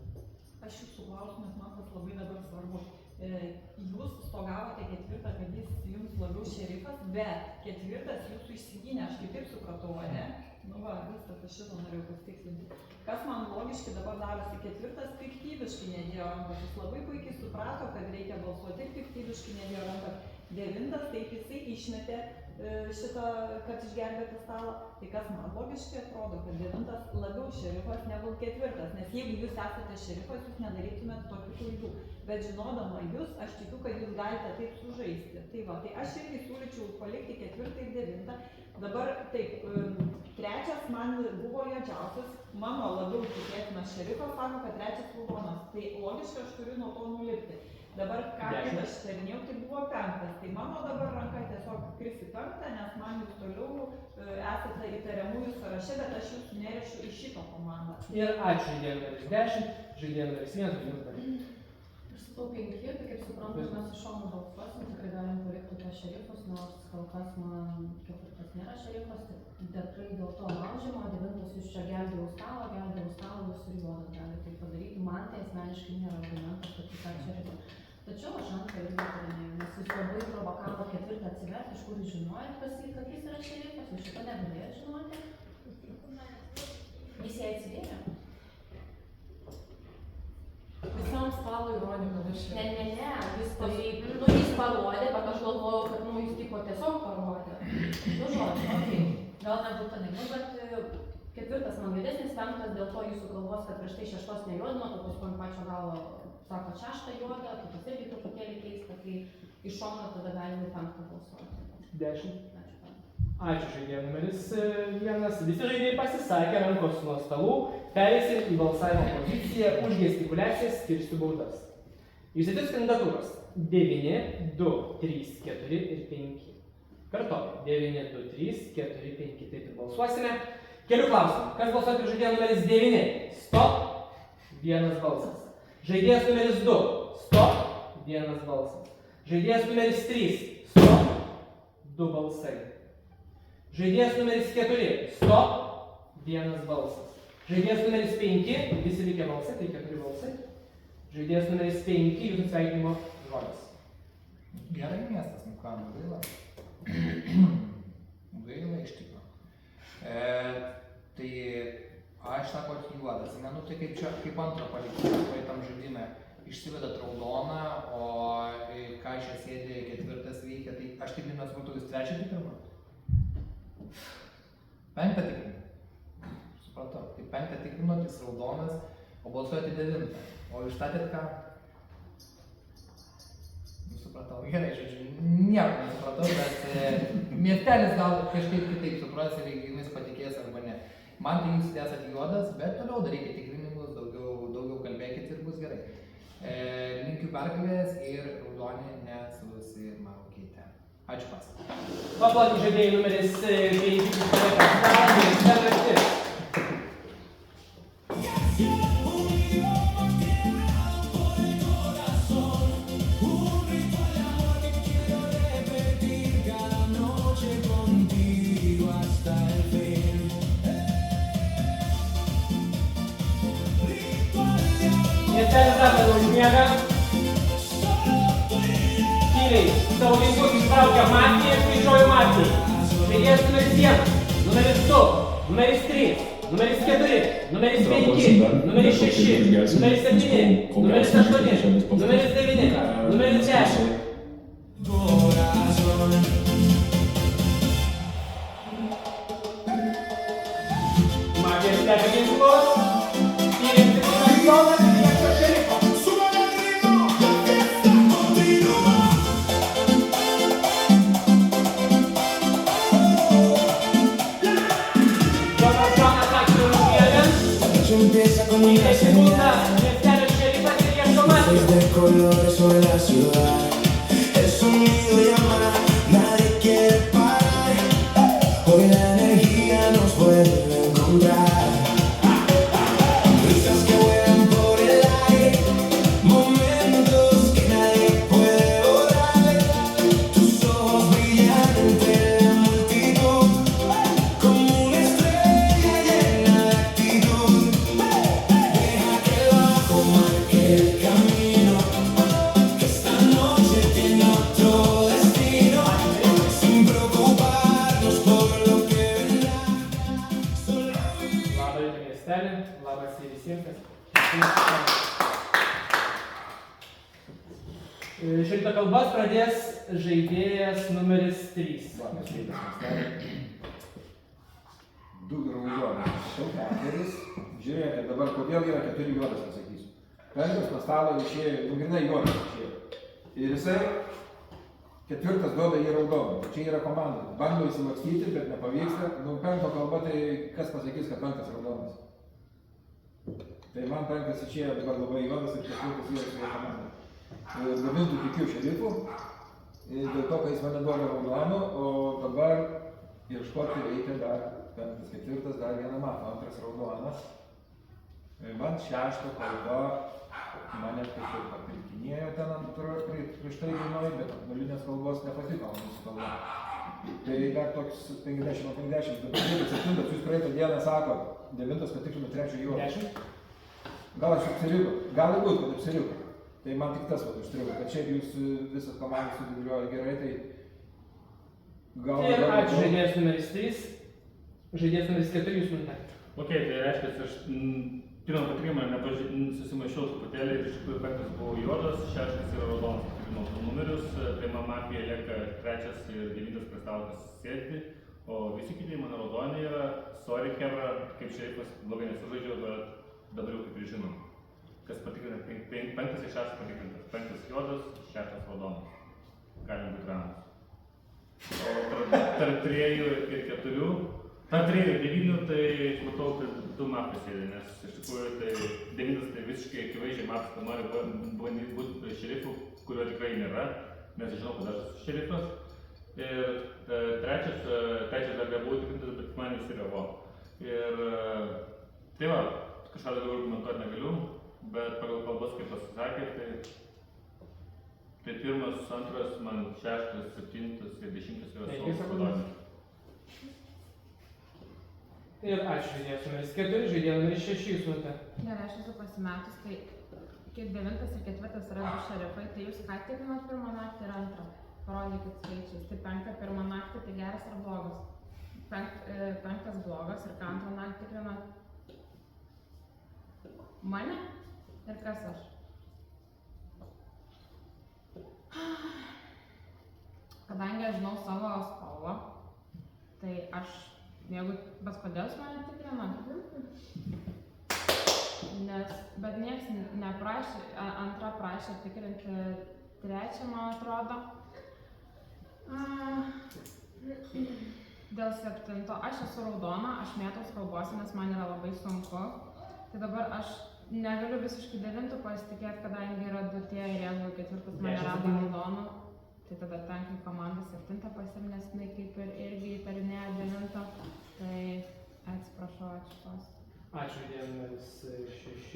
Aš jūsų klausiu, nes man tas labai dabar svarbu. Jūs stogavote 4, kad jis jums labiau šerifas, bet 4 jūsų išsigynė, aš kaip taip supratau, ne? Nu va, viskas, aš šitą norėjau pasitikslinti. Kas man logiškai dabar darosi, 4 piktybiškai nedėjo rankos, jis labai puikiai suprato, kad reikia balsuoti ir piktybiškai nedėjo rankos. 9 taip jisai išmetė šitą, kad išgelbėti stalą. Tai kas man logiškai atrodo, kad 9 labiau šerifas negu 4, nes jeigu jūs esate šerifas, jūs nedarytumėte tokių klaidų. Bet žinodama jūs, aš tikiu, kad jūs galite taip sužaisti. Tai va, tai aš irgi siūlyčiau palikti 4 ir 9. Dabar taip, 3 man buvo juodžiausias, mano labiau tikėtinas šerifas sako, kad 3 raudonas. Tai logiškai aš turiu nuo to nulipti. Dabar ką aš tarinėjau, tai buvo 5. Tai mano dabar ranka tiesiog krisi 5, nes man jūs toliau esate įtariamųjų sąraše, bet aš jūs nerešiu į šitą komandą. Ir ačiū, žaidėjas numeris 10, žaidėjas numeris 1, žaidėjas numeris 1. Aš sakau 5, tai kaip suprantu, mes iš šono balsuosim, tikrai galim palikti tą šerifus, nors kol kas man 4 nėra šerifas, tikrai dėl to laužimo, 9 jūs čia gelbėjau stalą, jūs ir juodas gali tai padaryti. Man tai asmeniškai nėra argumentas, kad jūs tą šerifą. Tačiau aš antrą irgi tarinėjau, nes jūs labai provokavo 4 atsiverti, iš kur jūs žinojot, kad jis yra šerifas, jūs šito negalėjot žinoti. Jis ją atsidėjo. Visam stalui įrodė, kad aš Ne, jis parodė, bet aš galvojau, kad jis tipo tiesiog parodė. Nu žodžiu, okei, gal nebūtinai, bet 4 man geresnis, 5 dėl to jūsų galvos, kad prieš tai 6 nejuodino, o paskui ant pačio galo sako 6 juodą, tai tas irgi truputėlį keista, kai iš šono tada galime 5 balsuoti. 10. Ačiū, žaidėjas numeris 1. Visi žaidėjai pasisakė, rankos nuo stalų, pereisim į balsavimo poziciją, už gestikuliacijas skirsiu baudas. Išsitis kandidatūros 9, 2, 3, 4 ir 5. Kartoju, 9, 2, 3, 4, 5, taip ir balsuosime. Kelių klausimų. Kas balsuoja prieš žaidėją numeris 9? Stop. 1 balsas. Žaidėjas numeris 2. Stop. 1 balsas. Žaidėjas numeris 3. Stop. 2 balsai. Žaidėjas numeris 4. Stop. 1 balsas. Žaidėjas numeris 5. Visi likę balsai, tai 4 balsai. Žaidėjas numeris 5. Jūsų sveikinimo žodis. Gerai miestas, nu ką kam gaila. Gaila iš tikro. Tai aš sakot juodas, ne, nu tai kaip čia, kaip antrą palikimą, praeitam žaidime išsivedat raudoną, o ką čia sėdė ketvirtas veikia, tai aš tik nesupratau, jūs trečią tikrinat? Penktą tikrinat? Supratau, tai penktą tikrinat, jis raudonas, o balsuojate devintą, o išstatėt ką? Supratau, gerai, žodžiu, nieko nesupratau, bet miestelis gal kažkaip kitaip supras ir jumis patikės arba ne. Man tai jūs esat juodas, bet toliau darykite tikrinimus, daugiau kalbėkit ir bus gerai. Linkiu pergalės ir raudoni nesusimaukite. Ačiū pas. Paploti žaidėjai numeris 5. Miestelis dar labiau užmiega. Tyliai, savo ginklus ištraukia Matį ir skaičiuoju Matį. Žaidėjas numeris 1, numeris 2, numeris 3, numeris 4, numeris 5, numeris 6, numeris 7, numeris 8, numeris 9, numeris 10. Matijas slepia ginklus. Tyliai įsikūna zoną. De colores sobre la ciudad, el sonido llama, nadie quiere parar. Hoy la energía nos vuelve a encontrar. Risas que vuelan por el aire, momentos que nadie puede borrar. Tus ojos brillan entre la multitud, como una estrella llena de actitud. Deja que el bajo marque el camino, que esta noche tiene otro destino, sin preocuparnos por lo que vendrá. Labą rytą miestelį, labas ir visiems. Šitą kalbas pradės žaidėjas numeris 3. Labas rytas, miestelį. Du raudonis, keturis. Žiūrėkite, dabar kodėl yra 4 juodas, pasakysiu. Penktas nuo stalo išėjo, grynai juodas išėjo. Ir jisai ketvirtas duoda į raudoną. Čia yra komanda. Bando įsimakstyti, bet nepavyksta. Nu, penkto kalba, tai kas pasakys, kad penktas raudonas? Tai man penktas išėjo dabar labai juodas ir ketvirtas yra su komanda. Devintų tikiu šerifų, dėl to, kad jis mane duoda raudonų, o dabar ieškoti reikia dar penktas, ketvirtas, dar vieną matą, antras raudonas. Man šešto kalba mane kažkaip papirkinėjo ten prieš tai žinoj, bet nulinės kalbos nepatiko mūsų kalba. Tai dar toks 50-50, bet 7, jūs praeitą dieną sakot, 9 patikrino 3 juodą. 10? Gal aš apsirigo, gali būt, kad apsirigo. Tai man tik tas vat užstrigo, kad šiaip jūs visas komandas sudėlioja gerai, tai gal... Ir ačiū žaidėjas numeris 3, žaidėjas numeris 4 jūs numetė. Ok, tai reiškia, aš pirmą patikrimą susimaišiau truputėlį ir iš tikrųjų penktas buvo juodas, šeštas yra raudonas, tikrinau numerius, tai man mafija lieka 3 ir 9 prie stalo sėdi, o visi kiti mano raudoni yra, sorry Kebra, kaip šerifas blogai nesužaidžiau, bet dabar jau kaip ir žinom. Kas patikrina, 5 ir 6 patikrintas, 5 juodas, 6 raudonas. Galim būti ramus. O tarp 3 ir 4, tarp 3 ir 9, tai aš matau, kad 2 mafijos sėdi, nes iš tikrųjų tai 9 tai visiškai akivaizdžiai matas, kad nori būti šerifu, kurio tikrai nėra, nes žinau, kad aš esu šerifas. Ir trečias dar nebuvo tikrintas, bet man jis yra vo. Ir tai va, kažką daugiau argumentuoti negaliu. Bet pagal kalbas, kaip pasisakė, tai pirmas, antras, man 6, 7 ir 10 yra savo raudoni. Ir ačiū žaidėjas numeris 4, žaidėjas numeris 6 jūs numetė. Gerai, aš esu pasimetus, tai kiek 9 ir 4 yra du šerifai, tai jūs ką tikrinot pirmą naktį ir antrą? parodykit skaičius. Tai 5-1 naktį, tai geras ar blogas? 5 blogas ir ką antrą naktį tikrinat? Mane? Ir kas aš? Kadangi aš žinau savo spalvą, tai aš, bet kodėl jūs mane tikrinat? Bet nieks neprašė, antra prašė tikrinti 3, man atrodo. Dėl 7, aš esu raudona, aš mėtaus kalbuosi, nes man yra labai sunku. Tai dabar aš negaliu visiškai 9 pasitikėti, kadangi yra 2 tie ir jeigu 4 mane rado raudonu, tai tada tenka į komandą 7 pasiimti, nes jinai kaip ir irgi įtarinėja 9. Tai atsiprašau, ačiū tos. Ačiū, žaidėjas numeris 6,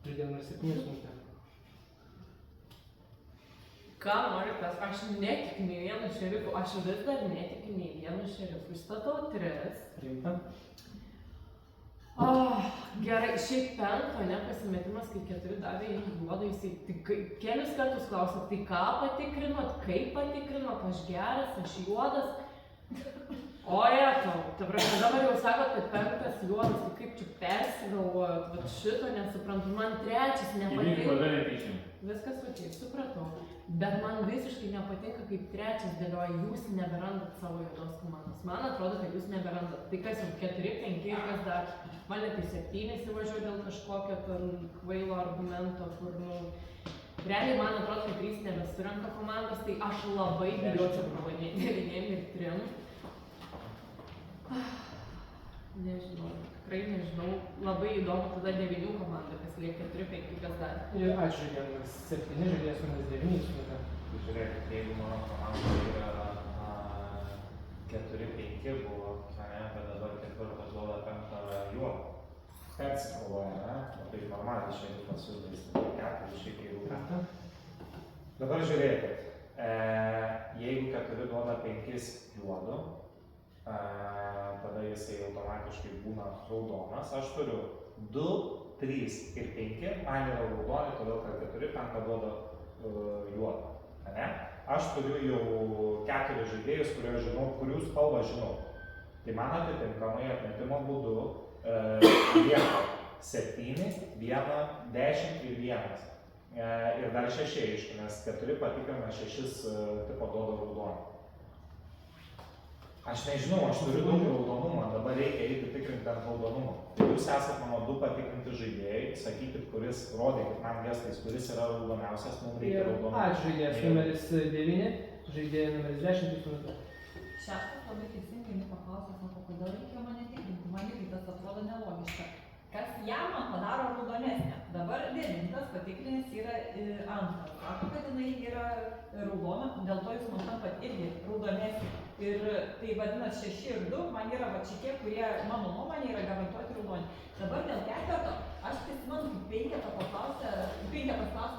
žaidėjas numeris 7 minutė. Ką nori tas, aš netikiu nei vienu šerifu, aš vis dar netikiu nei vienu šerifu. Statau 3. Rimta. Gerai, šiaip 5, ne, pasimetimas, kai 4 davė į juodą, jisai kelius kartus klausė, tai ką patikrinot, kaip patikrinot, aš geras, aš juodas. O jetau, ta prasme, dabar jau sakot, kad 5 juodas, tai kaip čia persigalvojot, vat šito nesuprantu, man 3 nepatinka. Viskas okei, supratau, bet man visiškai nepatinka, kaip 3 dėlioja, jūs neberandat savo juodos komandos. Man atrodo, kad jūs neberandat. Tai kas jau 4-5 ir kas dar, man net į 7 įsivažiuoju dėl kažkokio kvailo argumento, kur, realiai man atrodo, kad 3 nebesurenka komandos, tai aš labai bijočiau pralaimėti 9 ir 3. Nežinau, tikrai nežinau, labai įdomu tada 9 komanda, kas lieka 4-5, kas dar. Ir ačiū, žaidėjas numeris 7, žaidėjas numeris 9 minutė. Žiūrėkit, jeigu mano komanda yra 4-5 buvo, bet dabar 4 duoda 5 juodą. Persigalvoja, ne? O tai normaliai šiandien pasiūlys 4, šiaip jeigu 5. Dabar žiūrėkit, jeigu 4 duoda 5 juodų, tada jisai automatiškai būna raudonas. Aš turiu 2, 3 ir 5, man yra raudoni, todėl kad 4-5 duoda juodą. Ne? Aš turiu jau 4 žaidėjus, kurių spalvą žinau. Tai man atitinkamai atmetimo būdu lieka 7, 1, 10 ir 1. Ir dar 6 aišku, nes 4 patikrina 6 tipo duoda raudoną. Aš nežinau, aš turiu daug raudonumo, dabar reikia eiti tikrinti ant raudonumo. Tai jūs esate mano 2 patikrinti žaidėjai, sakykit, rodykit man gestais, kuris yra raudoniausias, mums reikia raudonumo. Ačiū, žaidėjas numeris 9, žaidėjas numeris 10 minutė. 6 labai teisingai nepaklausė, sako, kodėl reikėjo mane tikrinti, man irgi tas atrodo nelogiška. Kas ją man padaro raudonesnę. Dabar 9 patikrinis yra 2. Sako, kad jinai yra raudona, dėl to jūs man tampat irgi raudonesnė. Ir tai vadinasi 6 ir 2, man yra va šitie, kurie mano nuomonė yra garantuoti raudoni. Dabar dėl 4, aš prisimenu, kaip 5 paklausė,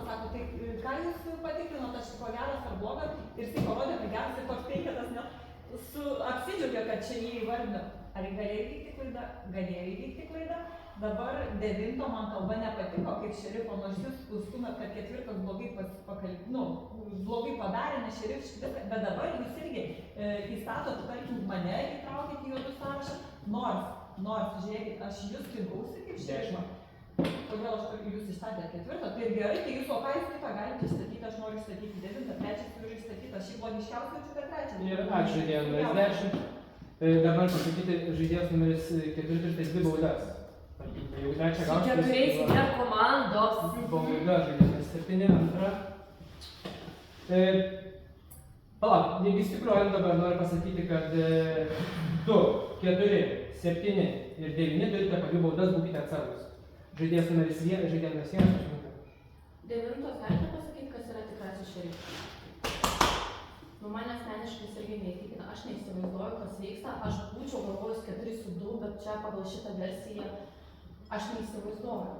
sako, tai ką jūs patikrinot, aš ko geras ar blogas, ir jisai parodė, kad geras ir toks 5 net apsidžiaugė, kad čia jį įvardino. Ar galėjo įvykti klaida? Galėjo įvykti klaida. Dabar 9 man kalba nepatiko, kaip šerifo, nors jūs stumėt, kad 4 blogai padarė, nes šerifas, bet dabar jūs irgi įstatot, tarkim, mane įtraukit į juodų sąrašą, nors, žiūrėkit, aš jūs rinkausi kaip šerifą. Kodėl jūs įstatėte 4, tai ir gerai, tai jūs, o ką jūs kitą galite išstatyti, aš noriu išstatyti 9, 3 turiu išstatyti, aš šį logiškiausiai jaučiu, kad 3. Ir ačiū, žaidėjas numeris 10. Dabar pasakyti žaidėjas numeris 4 turite 2 baudas. Jau 3 gausite. 4 nėra komandos. Bauda, žaidėjas 7, 2. Palauk, nediskriuojant dabar noriu pasakyti, kad 2, 4, 7 ir 9 turite po 2 baudas, būkite atsargus. Žaidėjas numeris 1, žaidėjas numeris 1. 9 galite pasakyti, kas yra tikrasis šerifas? Man asmeniškai irgi neįtikina, aš neįsivaizduoju, kas vyksta, aš būčiau galvojus 4-2, bet čia pagal šitą versiją aš neįsivaizduoju.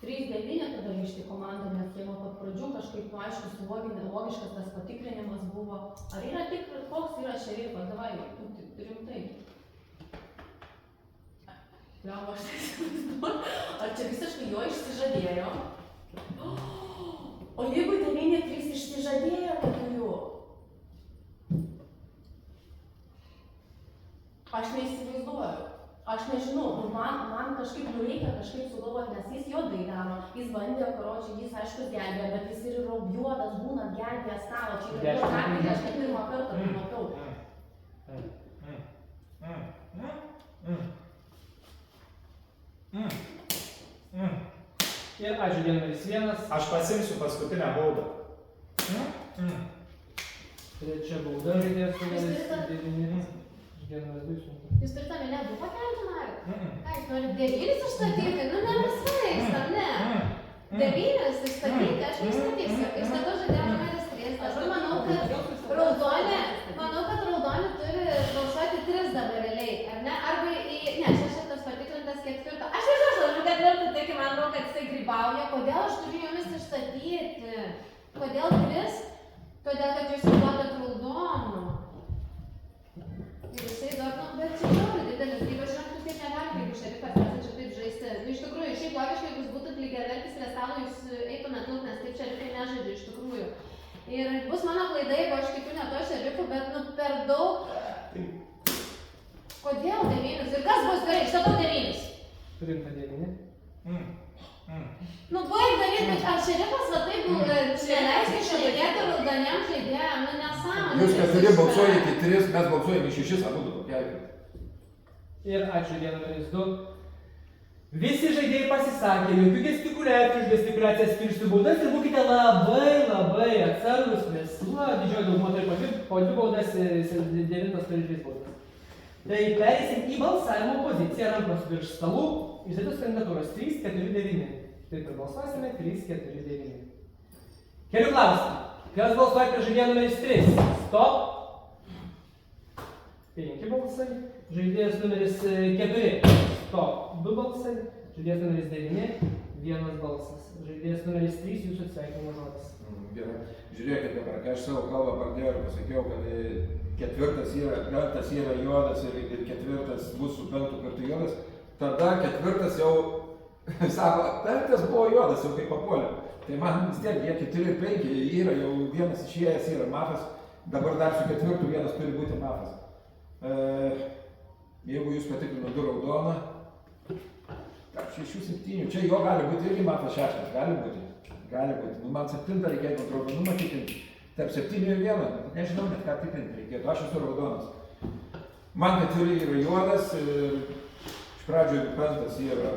3-9 tada grįžti į komandą, nes jie nuo pat pradžių kažkaip, aišku, logiškas tas patikrinimas buvo. Ar yra tikras, koks yra šerifas? Davai, rimtai. Gal aš neįsivaizduoju, ar čia visiškai jo išsižadėjo? O jeigu 9-3 išsižadėjo, kad kažkaip reikia kažkaip sugalvoti, nes jis juodai daro, jis bandė, karočiui, jis aišku gelbėjo, bet jis ir juodas būna gelbėję stalo, čia yra jo gatvė, aš ne pirmą kartą tai matau. Ir ačiū D numeris 1. Aš pasimsiu paskutinę baudą. Trečia bauda žaidėjas numeris 9. D numeris 2. Jūs turite mane 2 pakelti narį? Ką, jūs norite 9 išstatyti? Nu, nepasveiksta, ne. 9 išstatyti, aš neišstatysiu. Išstatau žaidėją numeris 3. Dabar manau, kad raudonė turi balsuoti 3 dabar realiai, ar ne? Arba ne, šeštas patikrintas 4. Aš nežinau, kad 4, taigi man atrodo, kad jisai grybauja. Kodėl aš turiu jumis išstatyti? Kodėl 3? Todėl, kad jūs duodat raudonų. Ir jisai duoda, bet čia žiauriai didelis grybas, žinot, jūs taip negalite, jeigu šerifas esate čia taip žaisti. Nu, iš tikrųjų, šiaip logiškai, jeigu jūs būtumėt lygiavertis prie stalo, jūs eitumėt lauk, nes taip šerifai nežaidžia, iš tikrųjų. Ir bus mano klaida, jeigu aš tikiu ne to šerifu, bet nu per daug. Kodėl 9? Ir kas bus gerai? Išstatau 9. Rimta 9. Nu, baig daryti, bet ar šerifas va taip neleiskia šnekėti raudoniem žaidėjam? Nu, nesąmonė. Jūs 4 balsuojate 3, mes balsuojame 6, abudu pakelkite. Ir ačiū D numeris 2. Visi žaidėjai pasisakė, jokių gestikuliacijų, už gestikuliacijas skirsiu baudas ir būkite labai atsargus, nes didžioji dauguma turi po 2 baudas, 9 turi 3 baudas. Tai pereisim į balsavimo poziciją, rankos virš stalų, išdėtos kandidatūros 3, 4, 9. Taip ir balsuosime 3, 4, 9. Kelių klausimą. Kas balsuoja prieš žaidėją numeris 3? Stop. 5 balsai. Žaidėjas numeris 4. Stop. 2 balsai. Žaidėjas numeris 9. 1 balsas. Žaidėjas numeris 3. Jūsų atsveikinimo žodis. Gerai. Žiūrėkit dabar, kai aš savo kalbą pradėjau ir pasakiau, kad 5 yra juodas ir 4 bus su 5 kartu juodas, tada 4 jau, sako, 5 buvo juodas jau kaip papuolė. Tai man vis tiek, jie 4 ir 5 yra, jau vienas išėjęs yra mafas, dabar dar su 4 vienas turi būti mafas. Jeigu jūs patikrino 2 raudoną, tarp 6, 7, čia jo gali būti irgi mafas 6, gali būti. Nu, man 7 reikėtų raudonumą tikrinti. Tarp 7 ir 1, nežinau net ką tikrinti reikėtų, aš esu raudonas. Man 4 yra juodas ir iš pradžio 5 yra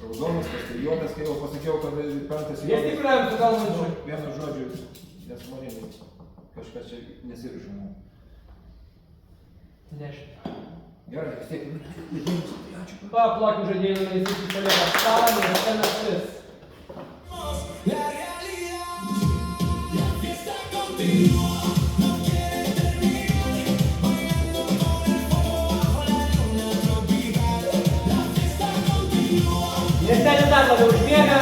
raudonas, tas tai juodas, kai jau pasakiau, kad 5 juodas. Gestikuliavim su galvančiu. Vienu žodžiu, nesąmoningai kažkas čia nesirišama. Nežinau. Gerai, vis tiek, ačiū. Paplokime žaidėjų numeris 3 palieka stalą, nes ten naktis. La realidad, la fiesta continúa, no quiere terminar, bailando con el fuego bajo la luna tropical. La fiesta continúa. Miestelį dar labiau užbėga,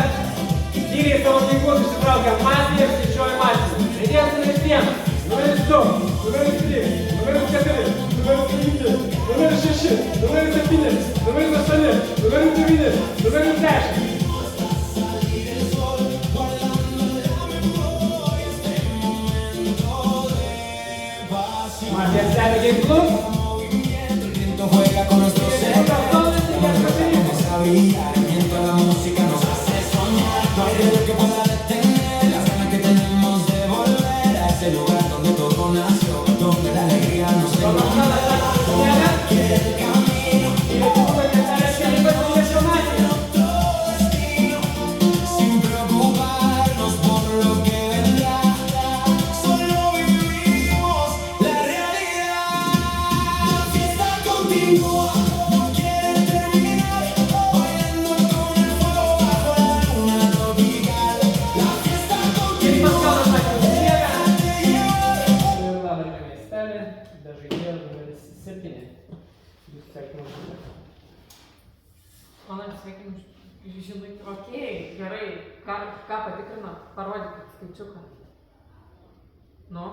tyriai savo tinklus išsitraukia masę ir skaičiuoja mašiną. Žaidėjas numeris 1, numeris 2, numeris 3, numeris 4, numeris 5, numeris 6, numeris 7, numeris 8, numeris 9, numeris 10. Masės stebi ginklus. El viento juega con nuestros cerebros, comenzamos a brillar, mientras la música nos hace soñar. No hay reloj que pueda detener las ganas que tenemos de volver a ese lugar donde todo nació, donde la alegría nos enamora, donde aquel camino nuestro destino, sin preocuparnos por lo que vendrá. Solo vivimos la realidad. La fiesta continúa, no quiere terminar, bailando con el fuego bajo la luna tropical. La fiesta continúa. Ir labrika miestelį, be žaidėjo numeris 7. Jūs sveikinimo žodis. Mano atsisveikinimus žinai, okei, gerai, ką patikrina, parodykit skaičiuką. Nu?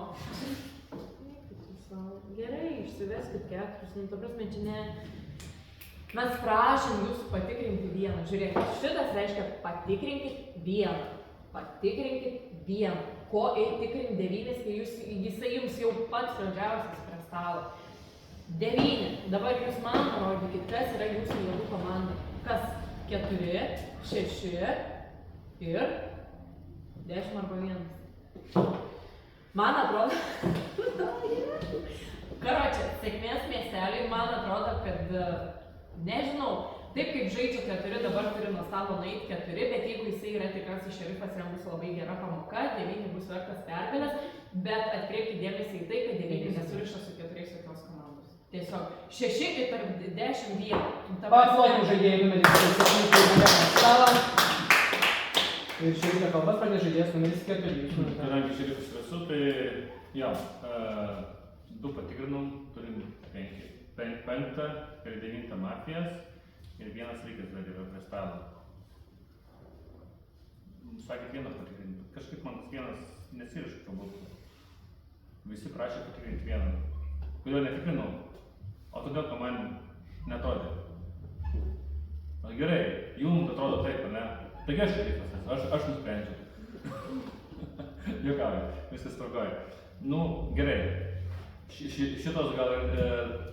Gerai, išsiveskit 4, nu, ta prasme, čia ne... Mes prašom jūsų patikrinti vieną. Žiūrėkit, šitas reiškia patikrinkit vieną. Patikrinkit vieną. Ko tikrinti 9, kai jisai jums jau pats pradžiausias prie stalo. 9. Dabar jūs man parodykit, kas yra jūsų jėgų komanda. Kas? 4, 6 ir 10 arba 1. Man atrodo, karočią, sėkmės miesteliui, man atrodo, kad, nežinau, taip kaip žaidžia 4, dabar turi nuo stalo nueiti 4, bet jeigu jisai yra tikras šerifas, jam bus labai gera pamoka, 9 bus vertas pergalės, bet atkreipkite dėmesį į tai, kad 9 nesuriša su 4 jokios komandos. Tiesiog 6 ir tarp 10 vietų. Paslokim žaidėjai numeris 7, tai yra stalą. Ir šerifo kalbas pradės žaidėjas numeris 4. Kadangi šerifas esu, tai jo, 2 patikrinom, turim 5 ir 9 mafijas ir 1 likęs dar yra prie stalo. Sakėt vieną patikrinti, bet kažkaip man tas vienas nesiriška galbūt. Visi prašė patikrinti vieną. Kodėl netikrinau? O todėl, kad man netrodė. Na gerai, jums atrodo taip, ne? Taigi aš šerifas esu, aš nusprendžiau. Juokauju, viskas tvarkoja. Nu, gerai. Šitos gal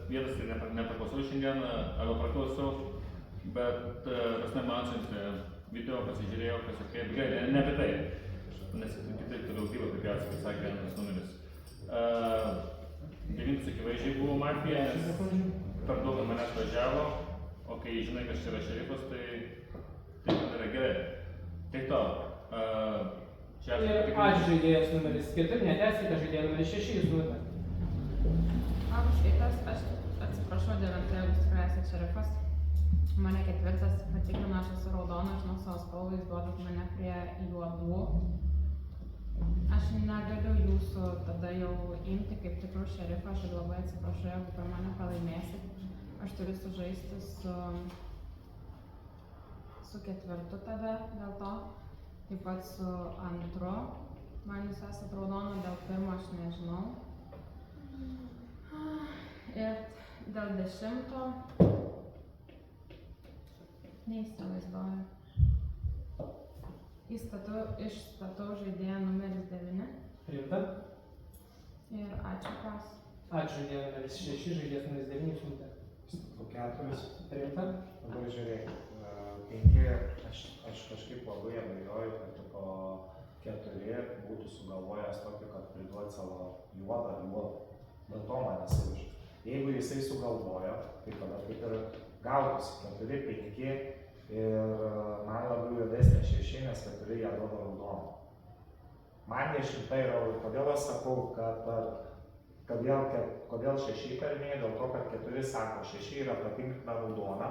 vietas ir nepaklausiau šiandien, arba praklausiau, bet prasme man atsiuntė video, pasižiūrėjau, kas okei, bet gerai, ne apie tai. Nes kitaip toliau tyla, kaip jau sakė antras numeris. 9 akivaizdžiai buvo mafija, nes per daug manęs važiavo, o kai žinai, kas čia yra šerifas, tai man yra gerai. Tai to. Ir ačiū žaidėjas numeris 4, neteskite žaidėją numeris 6, jūs numeris. Labas rytas, aš atsiprašau 9, jeigu tikrai esate šerifas. Mane 4 patikrino, aš esu raudona, žinau savo spalvą, jūs duodat mane prie juodų. Aš negaliu jūsų tada jau imti kaip tikrų šerifą, aš ir labai atsiprašau, jeigu per mane pralaimėsit. Aš turiu sužaisti su 4 tada dėl to, taip pat su 2. Man jūs esat raudona, dėl 1 aš nežinau. Ir dėl 10 neįsivaizduoju. Išstatau žaidėją numeris 9. Priimta. Ir ačiū kas. Ačiū žaidėją numeris 6, žaidėjas numeris 9, jūs numeris. Išstatau 4. Priimta. Dabar žiūrėk, 5, aš kažkaip labai abejoju, kad tipo 4 būtų sugalvojęs tokį, kad priduoti savo juodą. Dėl to man nesivažiu. Jeigu jisai sugalvojo, tai tada kaip ir gautųsi 4, 5 ir man labiau juodesnė 6, nes 4 ją duoda raudoną. Man 10 yra, kodėl aš sakau, kodėl 6 permėja, dėl to, kad 4 sako, 6 yra patikrinta raudona,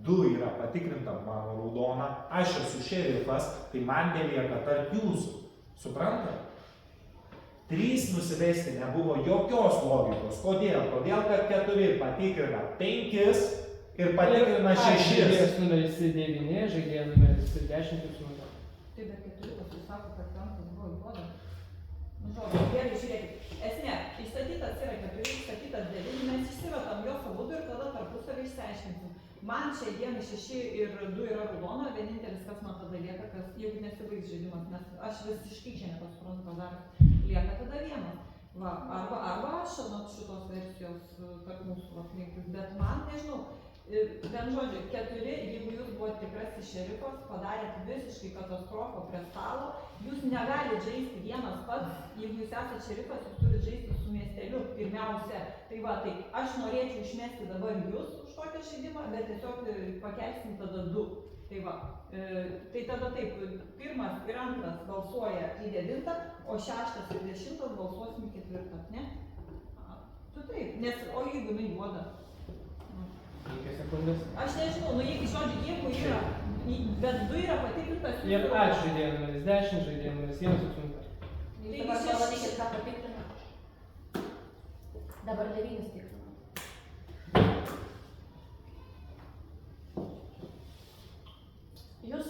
2 yra patikrinta mano raudona, aš esu šerifas, tai man belieka tarp jūsų. Suprantat? 3 nusivesti nebuvo jokios logikos. Kodėl? Todėl, kad 4 patikrina 5 ir patikrina 6. Žaidėjas numeris 9, žaidėjas numeris 10, jūs numeris. Tai bet 4 pasisako, kad 5 buvo juoda. Nu, žodžiu, gerai, žiūrėkit. Esmė, įstatytas yra 4, įstatytas 9, mes išsivetam jos abudu ir tada tarpusavį išsiaiškinsim. Man šiai dienai 6 ir 2 yra raudona, vienintelis, kas man tada lieka, jeigu nesibaigs žaidimas, nes aš visiškai čia nepasuprantu, kas dar lieka tada 1. Va, arba aš nuo šitos versijos tarp mūsų rinktis, bet man, nežinau, vien žodžiu, 4, jeigu jūs buvote tikrasis šerifas, padarėt visiškai katastrofą prie stalo, jūs negalite žaisti vienas pats, jeigu jūs esate šerifas, jūs turite žaisti su miesteliu pirmiausia. Tai va, tai aš norėčiau išmesti dabar jūs už tokią žaidimą, bet tiesiog pakelsim tada 2. Tai va, tai tada taip, 1 ir 2 balsuoja į 9, o 6 ir 10 balsuosim į 4, ne? Tu taip, nes, o jeigu juoda? 5 sekundės. Aš nežinau, jeigu jeigu yra, bet 2 yra patikrintas. Ir ačiū žaidėjas numeris 10, žaidėjas numeris 1, jūs numeris. Jūs dabar parodykit, ką patikrina. Dabar 9 tikrina. Jūs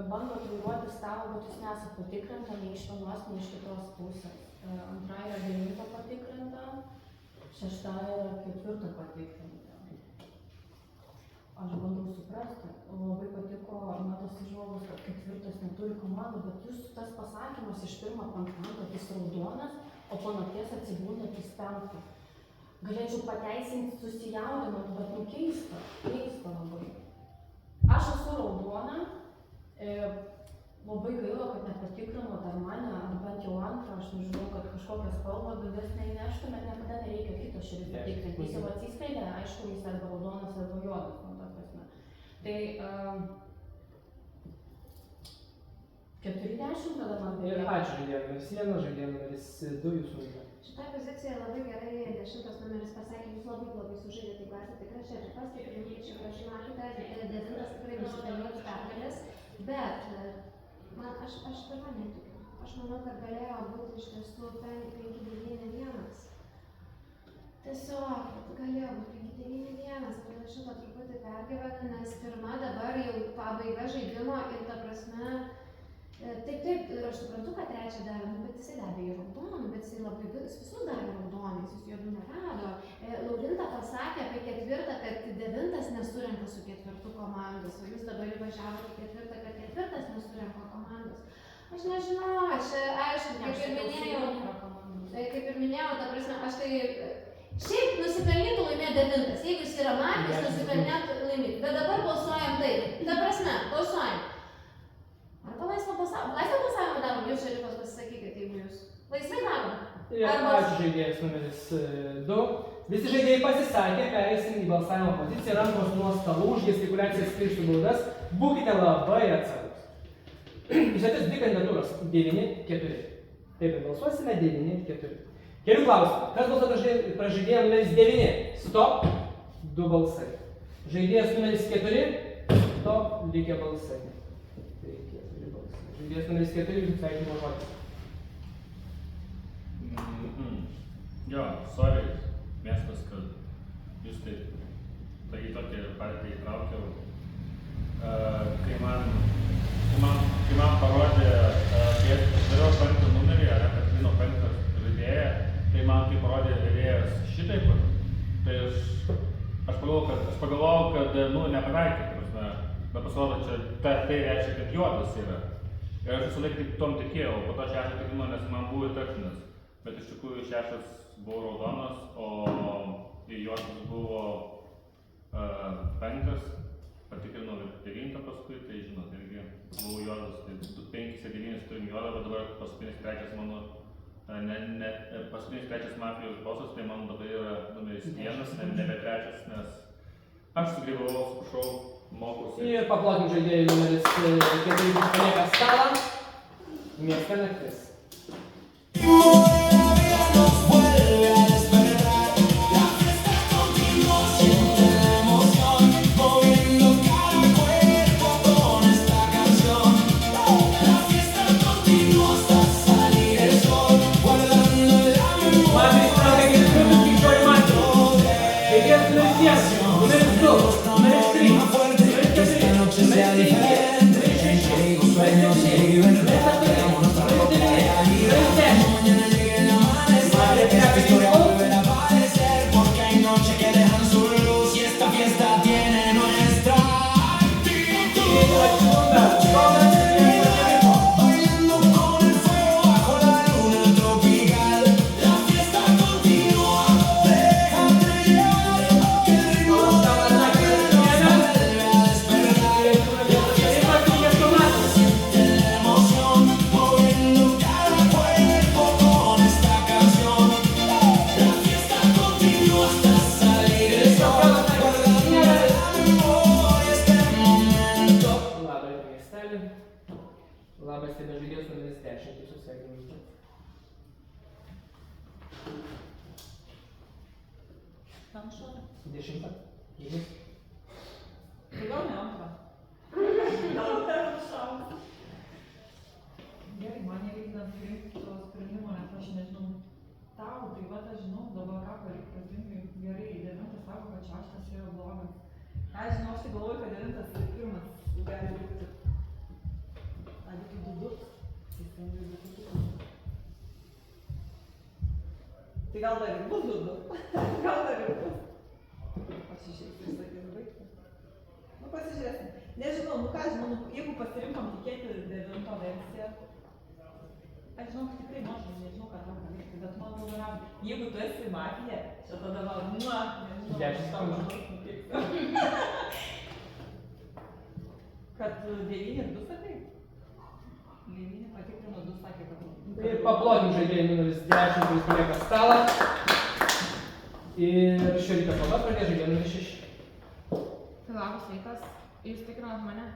bandot vairuoti stalą, bet jūs nesat patikrinta nei iš vienos, nei iš kitos pusės. 2 yra 9 patikrinta, 6 yra 4 patikrinta. Aš bandau suprasti, labai patiko tas įžvalgos, kad 4 neturi komandų, bet jūs tas pasakymas iš 1 kad jis raudonas, o po nakties atsibūnat jis 5. Galėčiau pateisinti susijaudinant, bet keista labai. Aš esu raudona, labai gaila, kad nepatikrino dar mane, ar bent jau antrą, aš nežinau, kad kažkokią spalvą didesnę įneštų, bet niekada nereikia kito širdies patikrinti. Jis jau atsiskleidė, aišku, jis arba raudonas, arba juodas, nu, ta prasme. Tai 40 tada man Ir buvo. ačiū žaidėjai numeris 1, žaidėjai numeris 2, jūsų numeris. Šitą poziciją labai gerai 10 numeris pasakė, jūs labai blogai sužaidėte, jeigu esate tikra šerikas, tai pirmiečiai prašau matėte, 9 tikrai nusipelnėtų pergalės, bet aš pirmą netikiu. Aš manau, kad galėjo būti iš tiesų 5-9-1. Tiesiog galėjo būti 5-9-1, todėl šitą truputį pergyvenu, nes pirma dabar jau pabaiga žaidimo ir ta prasme, taip, ir aš suprantu, kad trečią davė, bet jisai davė į raudoną, bet jisai labai visus davė raudonais, jis juodų nerado. Laurinta pasakė apie 4, kad 9 nesurenka su 4 komandos, o jūs dabar įvažiavote 4, kad 4 nesurenka komandos. Aš nežinau, aš aišku, kaip ir minėjau, ta prasme, aš tai šiaip nusipelnytų laimėti 9, jeigu jis yra matęs, nusipelnytų laimėti, bet dabar balsuojam taip, ta prasme, balsuojam. Arba laisvą balsavimą darom, jūs šerifas pasisakykite, jeigu jūs laisvai darom. Ir ačiū žaidėjas numeris 2. Visi žaidėjai pasisakė, pereisim į balsavimo poziciją, rankos nuo stalų, už gestikuliacijas pirštų baudas, būkite labai atsargūs. Išėtis 2 kandidatūros, 9-4. Taip ir balsuosime 9-4. Kelių klausimų. Kas balsuoja prieš žaidėją numeris 9? Stop. 2 balsai. Žaidėjas numeris 4? Stop. Likę balsai. Žaidėjas numeris 4, jūsų sveikinimo žodis. Jo, sorry, miestas, kad jūs tai į tokią partiją įtraukiau. Kai man parodė, kai aš dariau 5 numerį, ar kad vino 5 žaidėją, tai man kai parodė žaidėjas šitaip, tai aš pagalvojau, kad nepataikė, bet pasirodo, čia tai reiškia, kad juodas yra. Ir aš visą laiką taip tom tikėjau, po to 6 tikrino, nes man buvo įtartinas. Bet iš tikrųjų 6 buvo raudonas, o juodas buvo 5, patikrinau 9 paskui, tai žinot, irgi buvo juodas, tai 5 ir 9 turim juodą, bet dabar paskutinis 3 mano, paskutinis 3 mafijos bosas, tai man dabar yra numeris 1, nebe 3, nes aš sugrįvau, atsiprašau, mokausi. Ir paplokim žaidėjai numeris 4, palieka stalą. Miesta naktis. Labas, tai žaidėjas numeris 10, jūsų sveikinimai. Antrą. 10. Tai gal ne antrą. Gal antrą. Gerai, man nereikdant priimti to sprendimo, nes aš nežinau. Tau, tai va, aš žinau, dabar ką pareikia pradingai. Gerai, 9 sako, kad 6 yra blogas. Aš žinau, aš tai galvoju, kad 9 ir 1 gali būti. A būtų 2. Teisingai būtų 2. Tai gal dar ir bus 2. Gal dar ir bus. Pasižiūrėsim ir sakys baigti. Nu, pasižiūrėsim. Nežinau, nu ką žinau, jeigu pasirinkom tikėti 9 versiją. Aš žinau, kad tikrai mažai, nežinau, ką tam palikti, bet man buvo rami. Jeigu tu esi mafija, čia tada gal, nežinau, 10 sekundžių. Kad 9 ir 2 sakai? 9 patikrino 2 sakė, kad... Ir paplokim žaidėjai numeris 10, kuris palieka stalą. Ir šio ryto kova pradėjo žaidėjai numeris 6. Tai labas sveikas, jūs tikrinat mane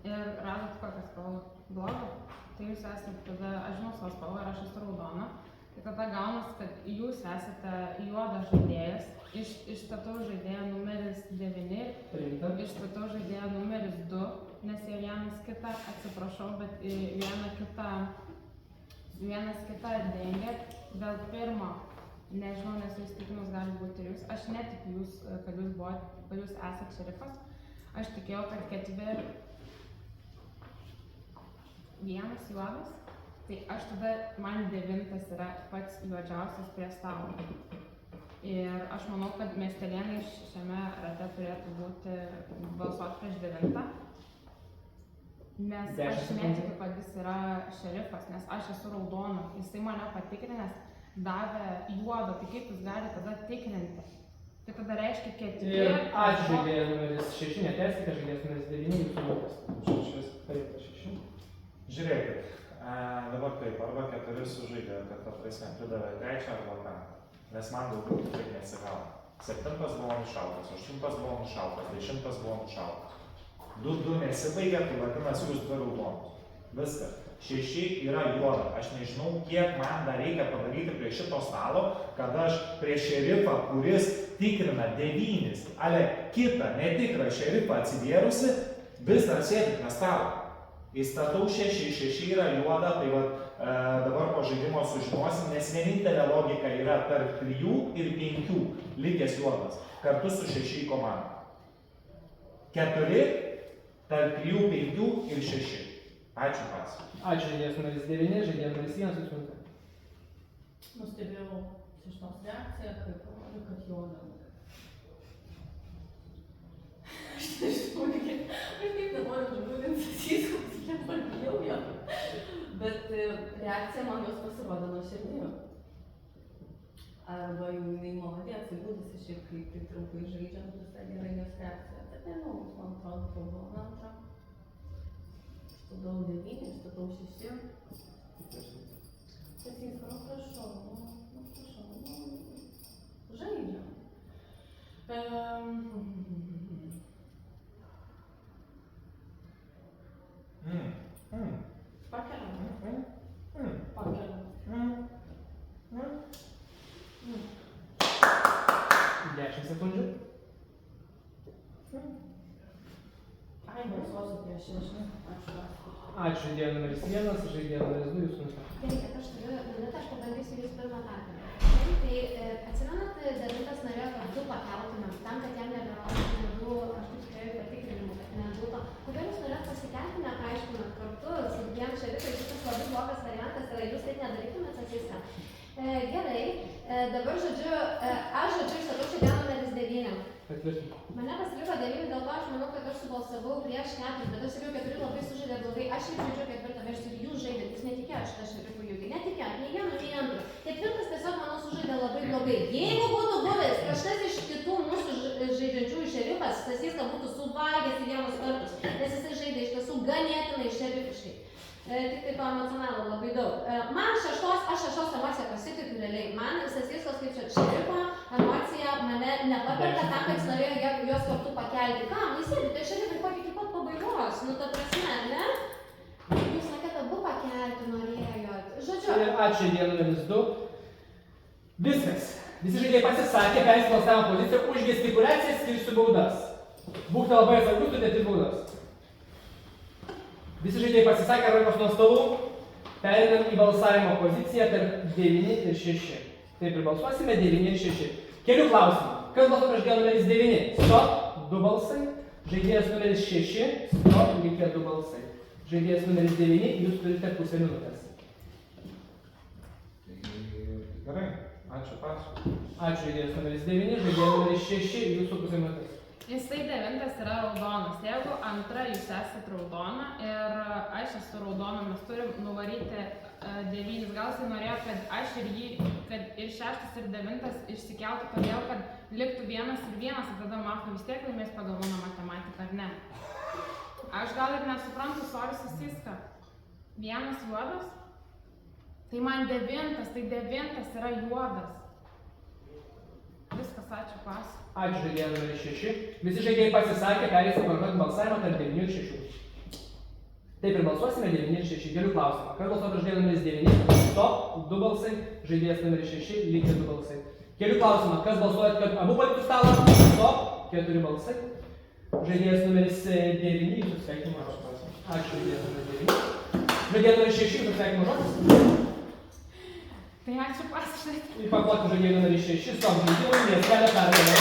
ir radot kokią spalvą blogą. Tai jūs esate tada, aš žinau savo spalvą ir aš esu raudona. Tai tada gaunas, kad jūs esate juodas žaidėjas. Išstatau žaidėją numeris 9, išstatau žaidėją numeris 2, nes jie vienas kitą, atsiprašau, bet vienas kitą dengia. Dėl pirmo, nežinau, nes jūs tikimus gali būti ir jūs. Aš netikiu jūs, kad jūs esate šerifas. Aš tikėjau, kad vienas juodas. Tai aš tada, man 9 yra pats juodžiausias prie stalo. Ir aš manau, kad miestelėnai šiame rate turėtų būti balsuoti prieš 9. Nes aš netikiu, kad jis yra šerifas, nes aš esu raudona. Jisai mane patikrinęs davė juodą, tai kaip jūs gali tada tikrinti? Tai tada reiškia 4. Ir ačiū žaidėja numeris 6, neteskite, žaidėjas numeris 9, jūsų numeris 6. Žiūrėkit, dabar taip, arba 4 sužaidė, kad ta prasme pridavė 3 arba 5. Nes man daugiau tikrai nesigavo. 7 buvo nušautas, 8 buvo nušautas, 10 buvo nušautas. 2 nesibaigė, tai vadinasi jūs 2 raudonus. Viskas. 6 yra juoda. Aš nežinau, kiek man dar reikia padaryti prie šito stalo, kad aš prie šerifą, kuris tikrina 9, ale kitą netikrą šerifą atsidėrusi, vis dar sėdi prie stalo. Įstatau 6 yra juoda, tai dabar po žaidimo sužinosim, nes vienintelė logika yra tarp 3 ir 5 likęs juodas, kartu su 6 komanda. 4, tarp 3, 5 ir 6. Ačiū pats. Ačiū žaidėjas numeris 9, žaidėjas numeris 1, jūs minutė. Nustebėjau šitos reakciją, kai parodė, kad juoda. Aš nežinau, aš taip nenoriu žudinti Sasyskus, nepabijau jo. Bet reakcija man jos pasirodė nuoširdžiai. Arba jau jinai maladės, įgūdusi šiaip kaip tai trumpai žaidžiant, visai gerai jos reakcija. Bet nežinau, man atrodo, tai buvo antra. Statau 9, statau 6. Sasyskus, prašau, žaidžiam. Pakeliam. Pakeliam. 10 sekundžių. Ai, balsuosiu prieš 6. Ačiū žaidėjas numeris 1, žaidėjas numeris 2, jūsų minutė. Gerai, kad aš turiu minutę, aš pabandysiu jūs pirmą tarpą. Tai atsimenat, Davidas norėjo, kad 2 pakeltumėm, tam, kad jam neberodytų, aš taip tikrai patikrinimų, kad nebūtų. Kodėl jūs norėjot pasitelkti, nepaaiškinant kartu su 2 šerifais, šitas labai blogas variantas yra, jūs taip nedarytumėt Sasyską. Gerai, dabar aš išstatau žaidėją numeris 9. Mane pasiliko 9, dėl to aš manau, kad aš subalsavau prieš 4, bet aš sakiau, 4 labai sužaidė blogai, aš ir žaidžiu 4, bet ir jūs žaidėt, jūs netikėjot šitą šerifų judį, netikėjot, nei vieno, nei antro. 4 tiesiog, manau, sužaidė labai blogai. Jeigu būtų buvęs kažkas iš kitų mūsų žaidžiančiųjų šerifas, Sasyską būtų suvalgęs į vienus kartus, nes jisai žaidė iš tiesų ganėtinai šerifiškai. Tik tai to emocionalo labai daug. Man aš šeštos emociją pasitikiu realiai. Man Sasyskas kaip šerifo emocija mane nepaperka tam, kad jis norėjo juos kartu pakelti. Kam? Jis sėdi, tai šerifai kokį iki pat pabaigos. Nu, ta prasme, ne? Jūs sakėte, abu pakelti norėjot. Žodžiu. Ir ačiū žaidėjas numeris 2. Viskas. Visi žaidėjai pasisakė, persikėlė savo poziciją, už gestikuliaciją skirsiu baudas. Būkite labai atsargus, turėti baudas. Visi žaidėjai pasisakė, rankos nuo stalų, pereinam į balsavimo poziciją tarp 9 ir 6. Taip ir balsuosime 9 ir 6. Kelių klausimų. Kas balsuoja prieš žaidėją numeris 9? Stop, 2 balsai. Žaidėjas numeris 6, stop, likę 2 balsai. Žaidėjas numeris 9, jūs turite pusę minutės. Gerai, ačiū pats. Ačiū žaidėjas numeris 9, žaidėjas numeris 6, jūsų pusę minutės. Jisai 9 yra raudonas. Jeigu antra jūs esate raudona ir aš esu raudona, mes turim nuvaryti 9. Gal jisai norėjo, kad aš ir jį, kad ir 6 ir 9 išsikeltų, todėl kad liktų 1 ir 1, ir tada Mafa vis tiek laimės pagal mano matematiką, ar ne? aš gal ir nesuprantu, soris įsiska. Vienas juodas? Tai man 9, tai 9 yra juodas. Viskas, ačiū pas. Ačiū žaidėjas numeris 6. Visi žaidėjai pasisakė, perėsim kartuoti balsavimą tarp 9 ir 6. Taip ir balsuosime 9 ir 6. Kelių klausimą. Kas balsuoja žaidėjas numeris 9? Stop, 2 balsai. Žaidėjas numeris 6, lygiai 2 balsai. Kelių klausimą. Kas balsuoja, kad abu paliktų stalą? Stop, 4 balsai. Žaidėjas numeris 9, jūsų sveikinimo žodis. Ačiū žaidėjas numeris 9. Žaidėjas numeris 6, jūsų sveikinimo žodis. Tai ačiū pas štai. Ir paploti žaidėjų numeris 6, stop žaidėjų, nes kelia pergalę.